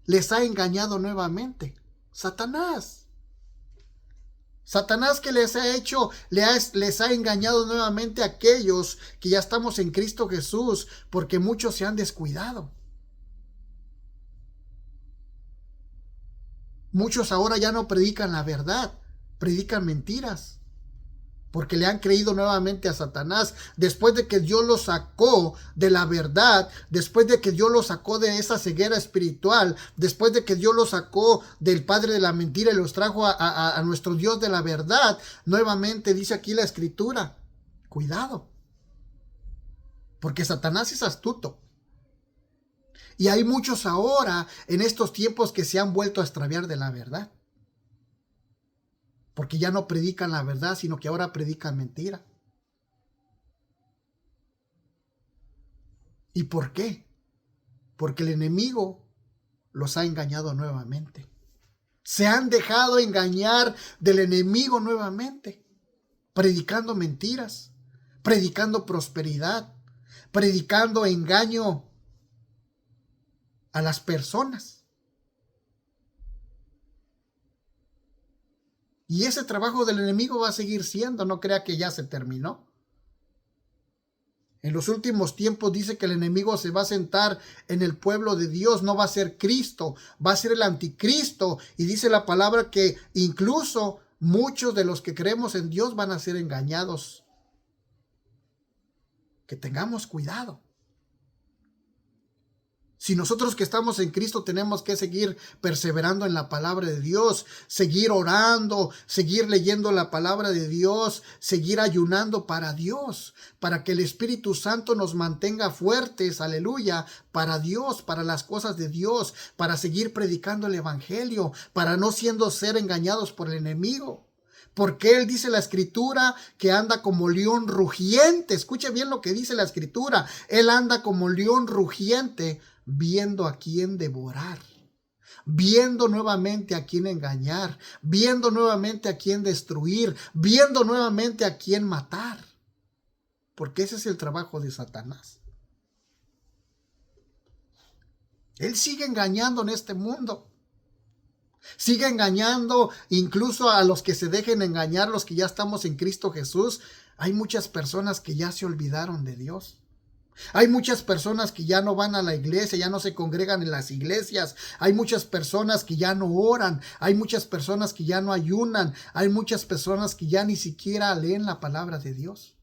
les ha engañado nuevamente? Satanás. Satanás que les ha engañado nuevamente a aquellos que ya estamos en Cristo Jesús, porque muchos se han descuidado. Muchos ahora ya no predican la verdad, predican mentiras. Porque le han creído nuevamente a Satanás, después de que Dios los sacó de la verdad, después de que Dios los sacó de esa ceguera espiritual, después de que Dios los sacó del padre de la mentira y los trajo a nuestro Dios de la verdad. Nuevamente dice aquí la Escritura: cuidado, porque Satanás es astuto. Y hay muchos ahora en estos tiempos que se han vuelto a extraviar de la verdad. Porque ya no predican la verdad, sino que ahora predican mentira. ¿Y por qué? Porque el enemigo los ha engañado nuevamente. Se han dejado engañar del enemigo nuevamente, predicando mentiras, predicando prosperidad, predicando engaño a las personas. Y ese trabajo del enemigo va a seguir siendo, no crea que ya se terminó. En los últimos tiempos dice que el enemigo se va a sentar en el pueblo de Dios, no va a ser Cristo, va a ser el anticristo. Y dice la palabra que incluso muchos de los que creemos en Dios van a ser engañados. Que tengamos cuidado. Si nosotros que estamos en Cristo tenemos que seguir perseverando en la palabra de Dios, seguir orando, seguir leyendo la palabra de Dios, seguir ayunando para Dios, para que el Espíritu Santo nos mantenga fuertes, aleluya, para Dios, para las cosas de Dios, para seguir predicando el Evangelio, para no ser engañados por el enemigo. Porque él dice la escritura que anda como león rugiente. Escuche bien lo que dice la escritura. Él anda como león rugiente, viendo a quién devorar, viendo nuevamente a quién engañar, viendo nuevamente a quién destruir, viendo nuevamente a quién matar. Porque ese es el trabajo de Satanás. Él sigue engañando en este mundo. Sigue engañando incluso a los que se dejen engañar, los que ya estamos en Cristo Jesús. Hay muchas personas que ya se olvidaron de Dios. Hay muchas personas que ya no van a la iglesia, ya no se congregan en las iglesias. Hay muchas personas que ya no oran. Hay muchas personas que ya no ayunan. Hay muchas personas que ya ni siquiera leen la palabra de Dios.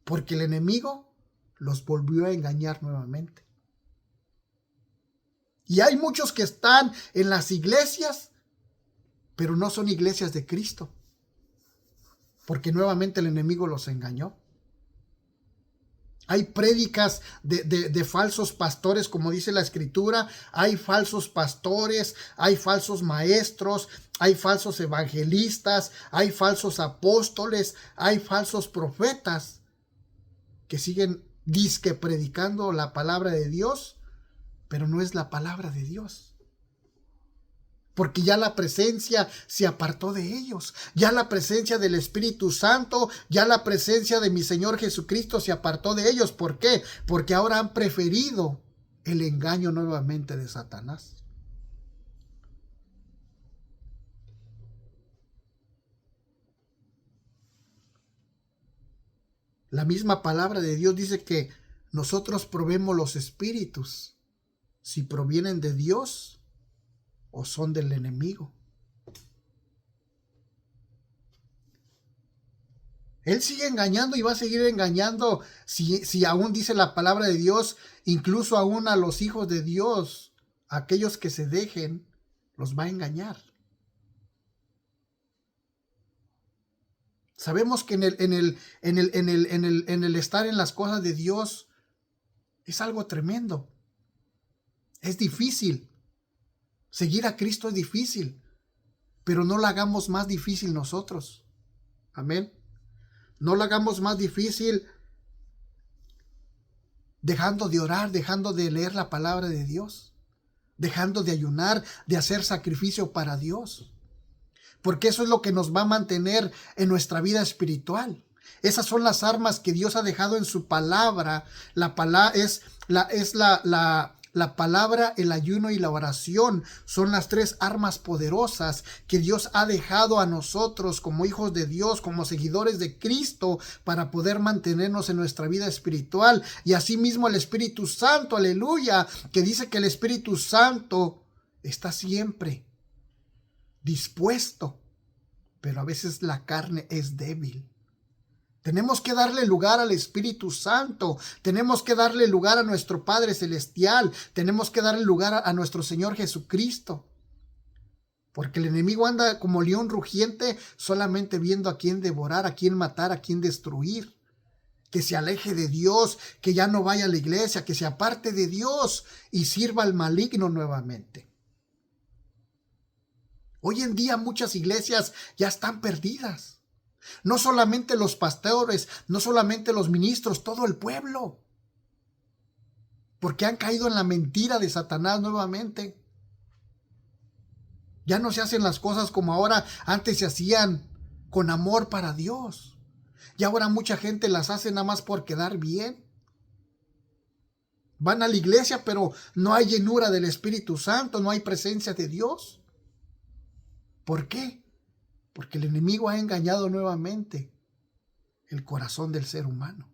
Porque el enemigo los volvió a engañar nuevamente. Y hay muchos que están en las iglesias, pero no son iglesias de Cristo, porque nuevamente el enemigo los engañó. Hay prédicas de falsos pastores, como dice la escritura. Hay falsos pastores, hay falsos maestros, hay falsos evangelistas, hay falsos apóstoles, hay falsos profetas que siguen disque predicando la palabra de Dios, pero no es la palabra de Dios. Porque ya la presencia se apartó de ellos. Ya la presencia del Espíritu Santo, ya la presencia de mi Señor Jesucristo se apartó de ellos. ¿Por qué? Porque ahora han preferido el engaño nuevamente de Satanás. La misma palabra de Dios dice que nosotros probemos los espíritus, si provienen de Dios o son del enemigo. Él sigue engañando y va a seguir engañando si aún dice la palabra de Dios, incluso aún a los hijos de Dios, aquellos que se dejen, los va a engañar. Sabemos que en el estar en las cosas de Dios es algo tremendo. Es difícil. Seguir a Cristo es difícil, pero no la hagamos más difícil nosotros. Amén. No la hagamos más difícil dejando de orar, dejando de leer la palabra de Dios, dejando de ayunar, de hacer sacrificio para Dios. Porque eso es lo que nos va a mantener en nuestra vida espiritual. Esas son las armas que Dios ha dejado en su palabra. La palabra la palabra, el ayuno y la oración son las tres armas poderosas que Dios ha dejado a nosotros como hijos de Dios, como seguidores de Cristo, para poder mantenernos en nuestra vida espiritual. Y asimismo el Espíritu Santo, aleluya, que dice que el Espíritu Santo está siempre dispuesto, pero a veces la carne es débil. Tenemos que darle lugar al Espíritu Santo. Tenemos que darle lugar a nuestro Padre Celestial. Tenemos que darle lugar a nuestro Señor Jesucristo. Porque el enemigo anda como león rugiente, solamente viendo a quién devorar, a quién matar, a quién destruir. Que se aleje de Dios, que ya no vaya a la iglesia, que se aparte de Dios y sirva al maligno nuevamente. Hoy en día muchas iglesias ya están perdidas. No solamente los pastores, no solamente los ministros, todo el pueblo. Porque han caído en la mentira de Satanás nuevamente. Ya no se hacen las cosas como ahora antes se hacían, con amor para Dios. Y ahora mucha gente las hace nada más por quedar bien. Van a la iglesia, pero no hay llenura del Espíritu Santo, no hay presencia de Dios. ¿Por qué? Porque el enemigo ha engañado nuevamente el corazón del ser humano.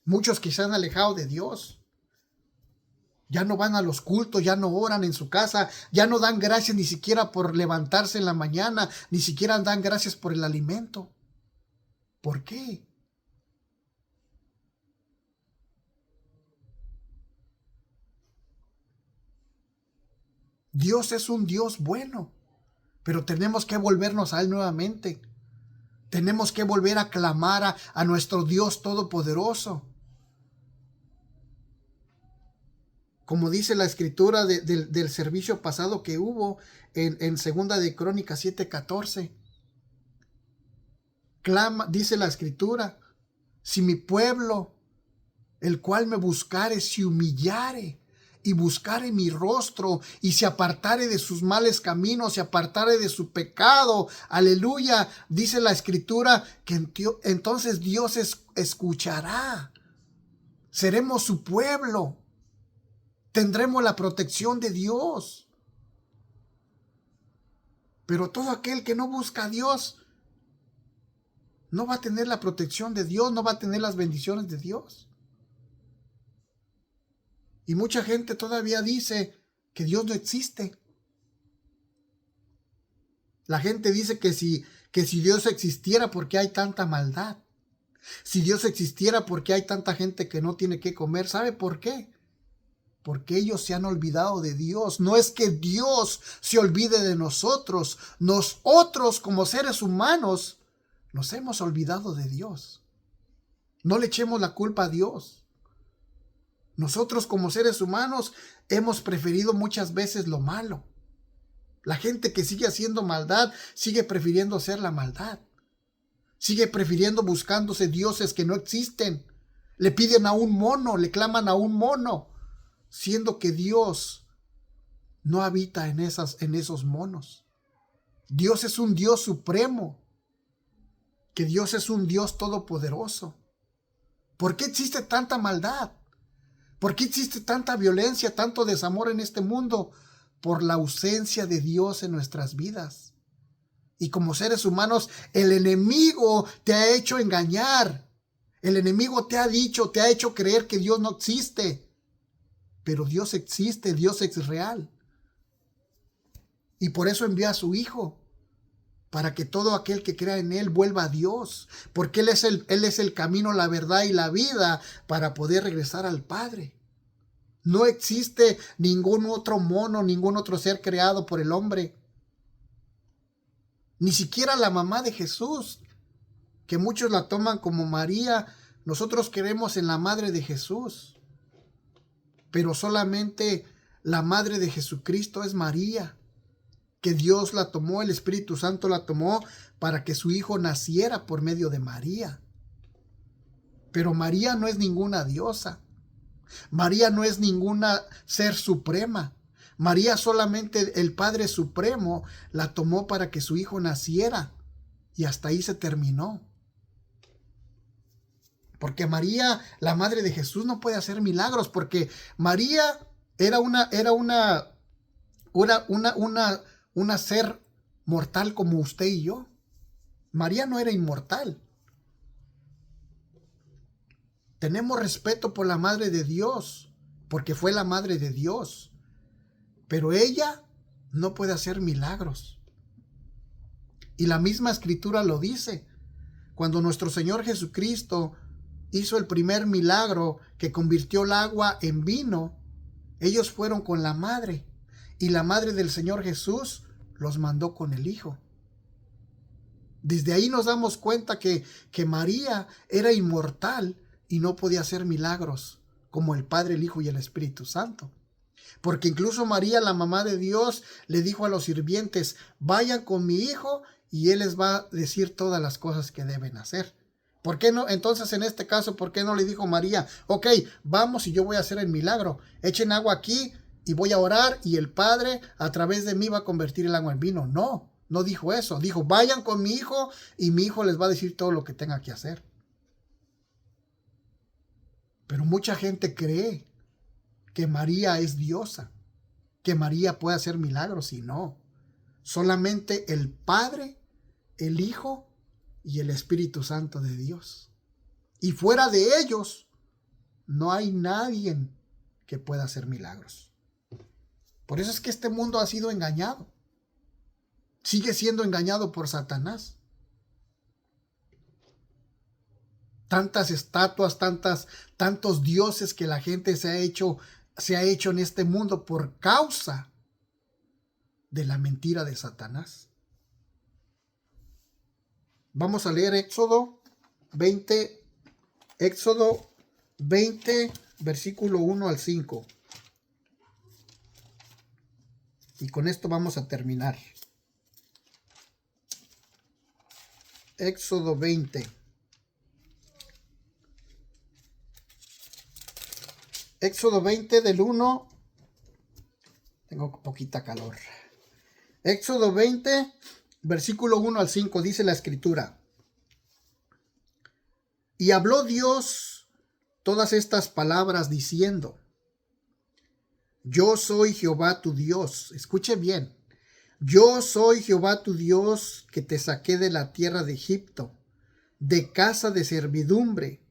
Muchos que se han alejado de Dios ya no van a los cultos, ya no oran en su casa, ya no dan gracias ni siquiera por levantarse en la mañana, ni siquiera dan gracias por el alimento. ¿Por qué? Dios es un Dios bueno, pero tenemos que volvernos a Él nuevamente. Tenemos que volver a clamar a nuestro Dios Todopoderoso. Como dice la escritura del servicio pasado que hubo en Segunda de Crónicas 7:14. Clama, dice la escritura, si mi pueblo, el cual me buscare, se humillare y buscare mi rostro y se apartare de sus males caminos, se apartare de su pecado, aleluya, dice la escritura que entonces Dios escuchará. Seremos su pueblo. Tendremos la protección de Dios. Pero todo aquel que no busca a Dios no va a tener la protección de Dios, no va a tener las bendiciones de Dios. Y mucha gente todavía dice que Dios no existe. La gente dice que si Dios existiera, ¿por qué hay tanta maldad? Si Dios existiera, ¿por qué hay tanta gente que no tiene que comer? ¿Sabe por qué? Porque ellos se han olvidado de Dios. No es que Dios se olvide de nosotros. Nosotros como seres humanos nos hemos olvidado de Dios. No le echemos la culpa a Dios. Nosotros como seres humanos hemos preferido muchas veces lo malo. La gente que sigue haciendo maldad sigue prefiriendo hacer la maldad. Sigue prefiriendo buscándose dioses que no existen. Le piden a un mono, le claman a un mono, siendo que Dios no habita en esos monos. Dios es un Dios supremo, que Dios es un Dios todopoderoso. ¿Por qué existe tanta maldad? ¿Por qué existe tanta violencia, tanto desamor en este mundo? Por la ausencia de Dios en nuestras vidas. Y como seres humanos, el enemigo te ha hecho engañar. El enemigo te ha dicho, te ha hecho creer que Dios no existe. Pero Dios existe, Dios es real. Y por eso envió a su Hijo, para que todo aquel que crea en Él vuelva a Dios. Porque Él es el camino, la verdad y la vida para poder regresar al Padre. No existe ningún otro mono, ningún otro ser creado por el hombre. Ni siquiera la mamá de Jesús, que muchos la toman como María. Nosotros creemos en la madre de Jesús. Pero solamente la madre de Jesucristo es María, que Dios la tomó, el Espíritu Santo la tomó para que su Hijo naciera por medio de María. Pero María no es ninguna diosa. María no es ninguna ser suprema. María solamente el Padre Supremo la tomó para que su Hijo naciera. Y hasta ahí se terminó. Porque María, la madre de Jesús, no puede hacer milagros. Porque María era una ser mortal como usted y yo. María no era inmortal. Tenemos respeto por la madre de Dios, porque fue la madre de Dios. Pero ella no puede hacer milagros. Y la misma escritura lo dice. Cuando nuestro Señor Jesucristo hizo el primer milagro que convirtió el agua en vino, ellos fueron con la madre. Y la madre del Señor Jesús los mandó con el Hijo. Desde ahí nos damos cuenta que María era inmortal y no podía hacer milagros como el Padre, el Hijo y el Espíritu Santo. Porque incluso María, la mamá de Dios, le dijo a los sirvientes: vayan con mi hijo y él les va a decir todas las cosas que deben hacer. ¿Por qué no? Entonces, en este caso, ¿por qué no le dijo María: ok, vamos y yo voy a hacer el milagro? Echen agua aquí y voy a orar y el Padre a través de mí va a convertir el agua en vino. No, no dijo eso. Dijo: vayan con mi hijo y mi hijo les va a decir todo lo que tenga que hacer. Pero mucha gente cree que María es diosa, que María puede hacer milagros, y no. Solamente el Padre, el Hijo y el Espíritu Santo de Dios. Y fuera de ellos no hay nadie que pueda hacer milagros. Por eso es que este mundo ha sido engañado. Sigue siendo engañado por Satanás. Tantas estatuas, tantos dioses que la gente se ha hecho en este mundo por causa de la mentira de Satanás. Vamos a leer Éxodo 20, versículo 1 al 5. Y con esto vamos a terminar. Éxodo 20. Éxodo 20 del 1. Tengo poquita calor. Éxodo 20, versículo 1 al 5, dice la escritura. Y habló Dios todas estas palabras diciendo: Yo soy Jehová tu Dios. Escuche bien. Yo soy Jehová tu Dios, que te saqué de la tierra de Egipto, de casa de servidumbre.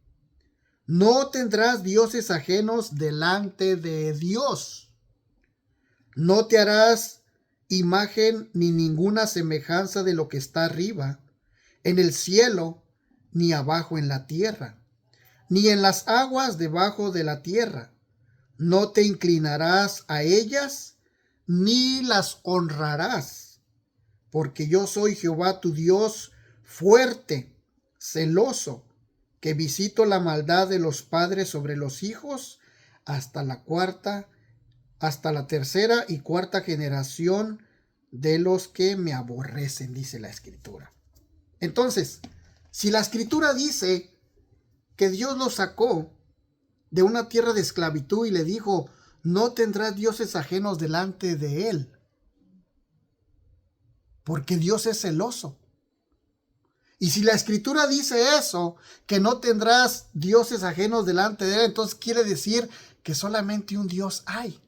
No tendrás dioses ajenos delante de Dios. No te harás imagen ni ninguna semejanza de lo que está arriba en el cielo, ni abajo en la tierra, ni en las aguas debajo de la tierra. No te inclinarás a ellas, ni las honrarás, porque yo soy Jehová tu Dios, fuerte, celoso, que visito la maldad de los padres sobre los hijos hasta la tercera y cuarta generación de los que me aborrecen, dice la escritura. Entonces, si la escritura dice que Dios los sacó de una tierra de esclavitud y le dijo: no tendrás dioses ajenos delante de él, porque Dios es celoso. Y si la escritura dice eso, que no tendrás dioses ajenos delante de él, entonces quiere decir que solamente un Dios hay.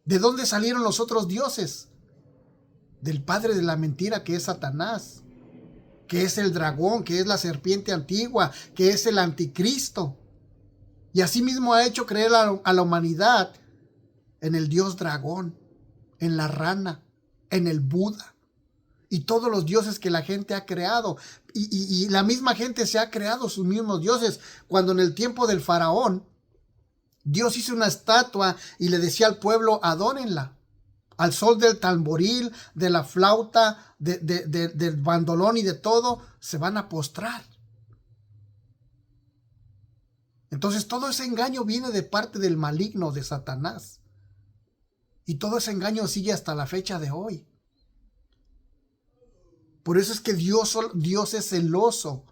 ¿De dónde salieron los otros dioses? Del padre de la mentira, que es Satanás, que es el dragón, que es la serpiente antigua, que es el anticristo. Y asimismo ha hecho creer a la humanidad en el dios dragón, en la rana, en el Buda y todos los dioses que la gente ha creado. Y la misma gente se ha creado sus mismos dioses. Cuando en el tiempo del faraón, Dios hizo una estatua y le decía al pueblo: adórenla. Al sol del tamboril, de la flauta, del bandolón y de todo, se van a postrar. Entonces todo ese engaño viene de parte del maligno, de Satanás. Y todo ese engaño sigue hasta la fecha de hoy. Por eso es que Dios es celoso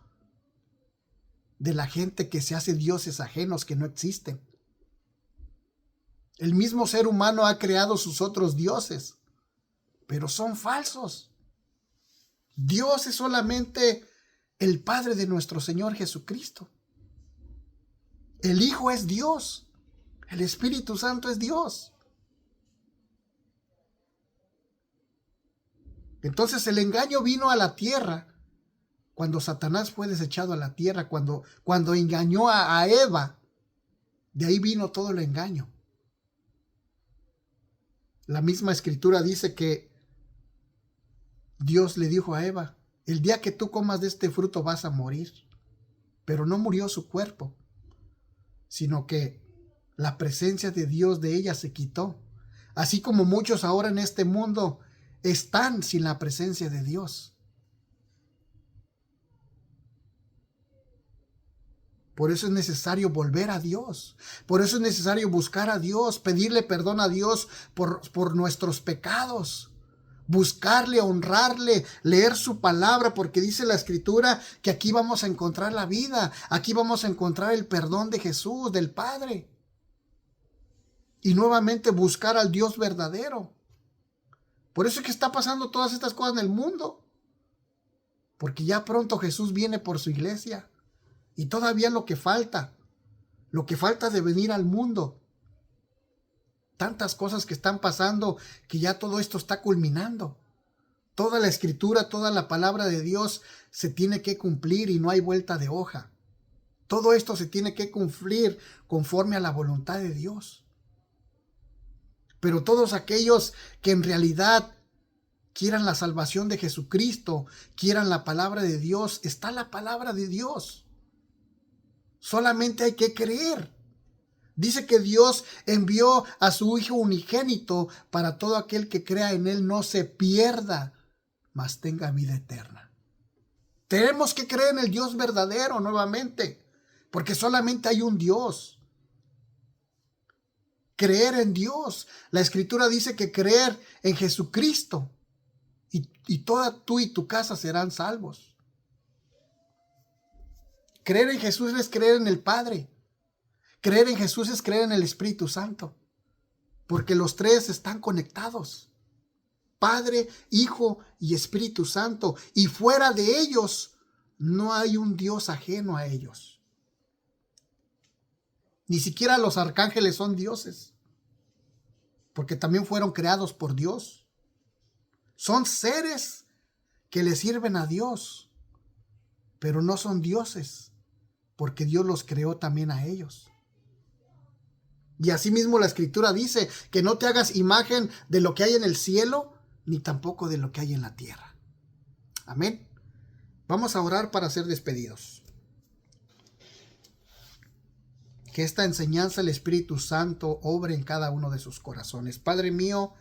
de la gente que se hace dioses ajenos que no existen. El mismo ser humano ha creado sus otros dioses, pero son falsos. Dios es solamente el Padre de nuestro Señor Jesucristo. El Hijo es Dios. El Espíritu Santo es Dios. Entonces el engaño vino a la tierra cuando Satanás fue desechado a la tierra, cuando engañó a Eva. De ahí vino todo el engaño. La misma escritura dice que Dios le dijo a Eva: el día que tú comas de este fruto vas a morir. Pero no murió su cuerpo, sino que la presencia de Dios de ella se quitó. Así como muchos ahora en este mundo están sin la presencia de Dios. Por eso es necesario volver a Dios. Por eso es necesario buscar a Dios, pedirle perdón a Dios por nuestros pecados. Buscarle, honrarle, leer su palabra, porque dice la escritura que aquí vamos a encontrar la vida. Aquí vamos a encontrar el perdón de Jesús, del Padre. Y nuevamente buscar al Dios verdadero. Por eso es que está pasando todas estas cosas en el mundo. Porque ya pronto Jesús viene por su iglesia. Y todavía lo que falta de venir al mundo. Tantas cosas que están pasando que ya todo esto está culminando. Toda la escritura, toda la palabra de Dios se tiene que cumplir y no hay vuelta de hoja. Todo esto se tiene que cumplir conforme a la voluntad de Dios. Pero todos aquellos que en realidad quieran la salvación de Jesucristo, quieran la palabra de Dios, está la palabra de Dios. Solamente hay que creer. Dice que Dios envió a su Hijo unigénito para todo aquel que crea en Él no se pierda, mas tenga vida eterna. Tenemos que creer en el Dios verdadero nuevamente, porque solamente hay un Dios. Creer en Dios. La Escritura dice que creer en Jesucristo y toda tú y tu casa serán salvos. Creer en Jesús es creer en el Padre. Creer en Jesús es creer en el Espíritu Santo, porque los tres están conectados. Padre, Hijo y Espíritu Santo. Y fuera de ellos no hay un Dios ajeno a ellos. Ni siquiera los arcángeles son dioses, porque también fueron creados por Dios. Son seres que le sirven a Dios, pero no son dioses, porque Dios los creó también a ellos. Y asimismo la Escritura dice que no te hagas imagen de lo que hay en el cielo, ni tampoco de lo que hay en la tierra. Amén. Vamos a orar para ser despedidos. Que esta enseñanza del Espíritu Santo obre en cada uno de sus corazones. Padre mío,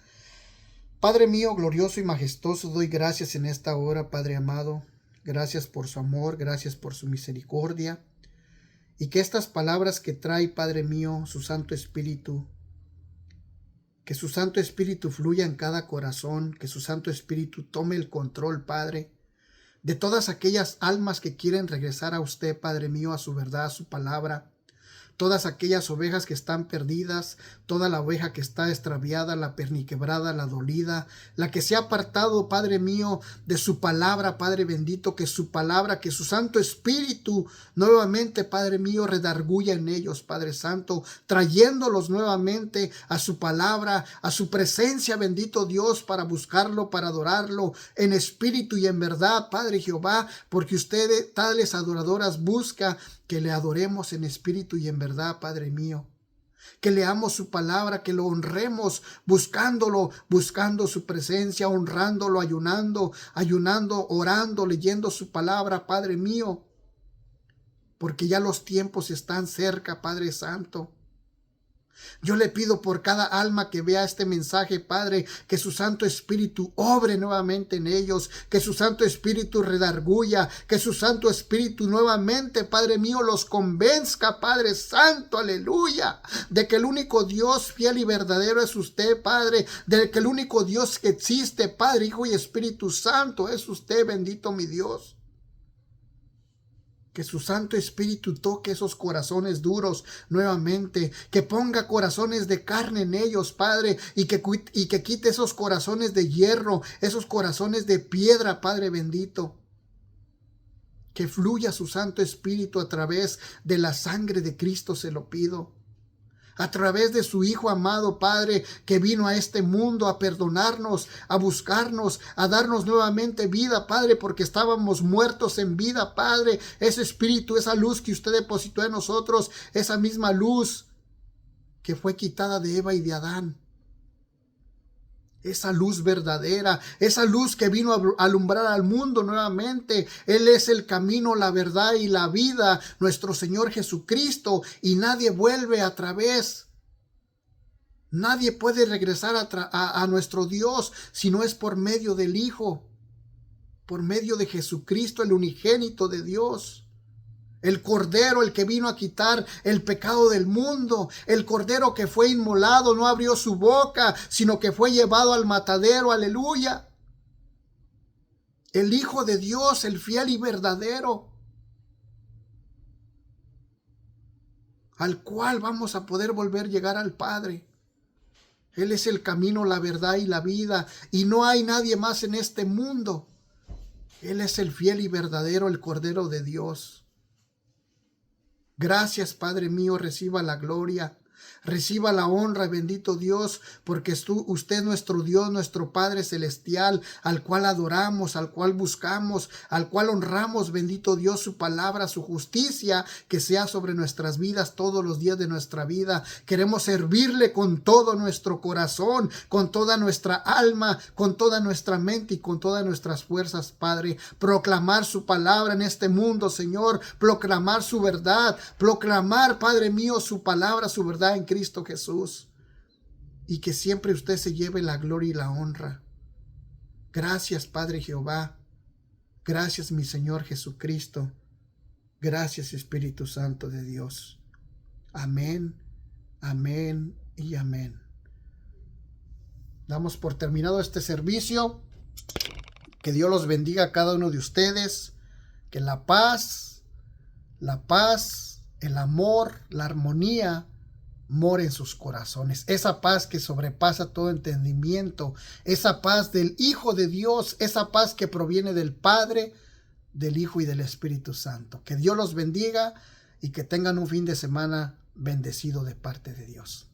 glorioso y majestuoso, doy gracias en esta hora, Padre amado. Gracias por su amor, gracias por su misericordia. Y que estas palabras que trae, Padre mío, su Santo Espíritu, que su Santo Espíritu fluya en cada corazón, que su Santo Espíritu tome el control, Padre, de todas aquellas almas que quieren regresar a usted, Padre mío, a su verdad, a su palabra. Todas aquellas ovejas que están perdidas, toda la oveja que está extraviada, la perniquebrada, la dolida, la que se ha apartado, Padre mío, de su palabra, Padre bendito, que su palabra, que su Santo Espíritu nuevamente, Padre mío, redarguya en ellos, Padre Santo, trayéndolos nuevamente a su palabra, a su presencia, bendito Dios, para buscarlo, para adorarlo en espíritu y en verdad, Padre Jehová, porque ustedes, tales adoradoras, busca que le adoremos en espíritu y en verdad, Padre mío. Que leamos su palabra, que lo honremos, buscándolo, buscando su presencia, honrándolo, ayunando, orando, leyendo su palabra, Padre mío. Porque ya los tiempos están cerca, Padre Santo. Yo le pido por cada alma que vea este mensaje, Padre, que su Santo Espíritu obre nuevamente en ellos, que su Santo Espíritu redarguya, que su Santo Espíritu nuevamente, Padre mío, los convenzca, Padre Santo, aleluya, de que el único Dios fiel y verdadero es usted, Padre, de que el único Dios que existe, Padre, Hijo y Espíritu Santo, es usted, bendito mi Dios. Que su Santo Espíritu toque esos corazones duros nuevamente, que ponga corazones de carne en ellos, Padre, y que quite esos corazones de hierro, esos corazones de piedra, Padre bendito. Que fluya su Santo Espíritu a través de la sangre de Cristo, se lo pido. A través de su Hijo amado, Padre, que vino a este mundo a perdonarnos, a buscarnos, a darnos nuevamente vida, Padre, porque estábamos muertos en vida, Padre. Ese Espíritu, esa luz que usted depositó en nosotros, esa misma luz que fue quitada de Eva y de Adán. Esa luz verdadera, esa luz que vino a alumbrar al mundo nuevamente. Él es el camino, la verdad y la vida, nuestro Señor Jesucristo, y nadie vuelve a través. Nadie puede regresar a nuestro Dios si no es por medio del Hijo, por medio de Jesucristo, el unigénito de Dios. El Cordero, el que vino a quitar el pecado del mundo. El Cordero que fue inmolado, no abrió su boca, sino que fue llevado al matadero. Aleluya. El Hijo de Dios, el fiel y verdadero, al cual vamos a poder volver a llegar al Padre. Él es el camino, la verdad y la vida, y no hay nadie más en este mundo. Él es el fiel y verdadero, el Cordero de Dios. Gracias, Padre mío, reciba la gloria, reciba la honra, bendito Dios, porque usted es nuestro Dios, nuestro Padre celestial, al cual adoramos, al cual buscamos, al cual honramos, bendito Dios, su palabra, su justicia, que sea sobre nuestras vidas todos los días de nuestra vida. Queremos servirle con todo nuestro corazón, con toda nuestra alma, con toda nuestra mente y con todas nuestras fuerzas, Padre. Proclamar su palabra en este mundo, Señor, proclamar su verdad, proclamar, Padre mío, su palabra, su verdad está en Cristo Jesús, y que siempre usted se lleve la gloria y la honra. Gracias, Padre Jehová. Gracias, mi Señor Jesucristo. Gracias, Espíritu Santo de Dios. Amén, amén y amén. Damos por terminado este servicio. Que Dios los bendiga a cada uno de ustedes. Que la paz, el amor, la armonía more en sus corazones. Esa paz que sobrepasa todo entendimiento. Esa paz del Hijo de Dios. Esa paz que proviene del Padre, del Hijo y del Espíritu Santo. Que Dios los bendiga y que tengan un fin de semana bendecido de parte de Dios.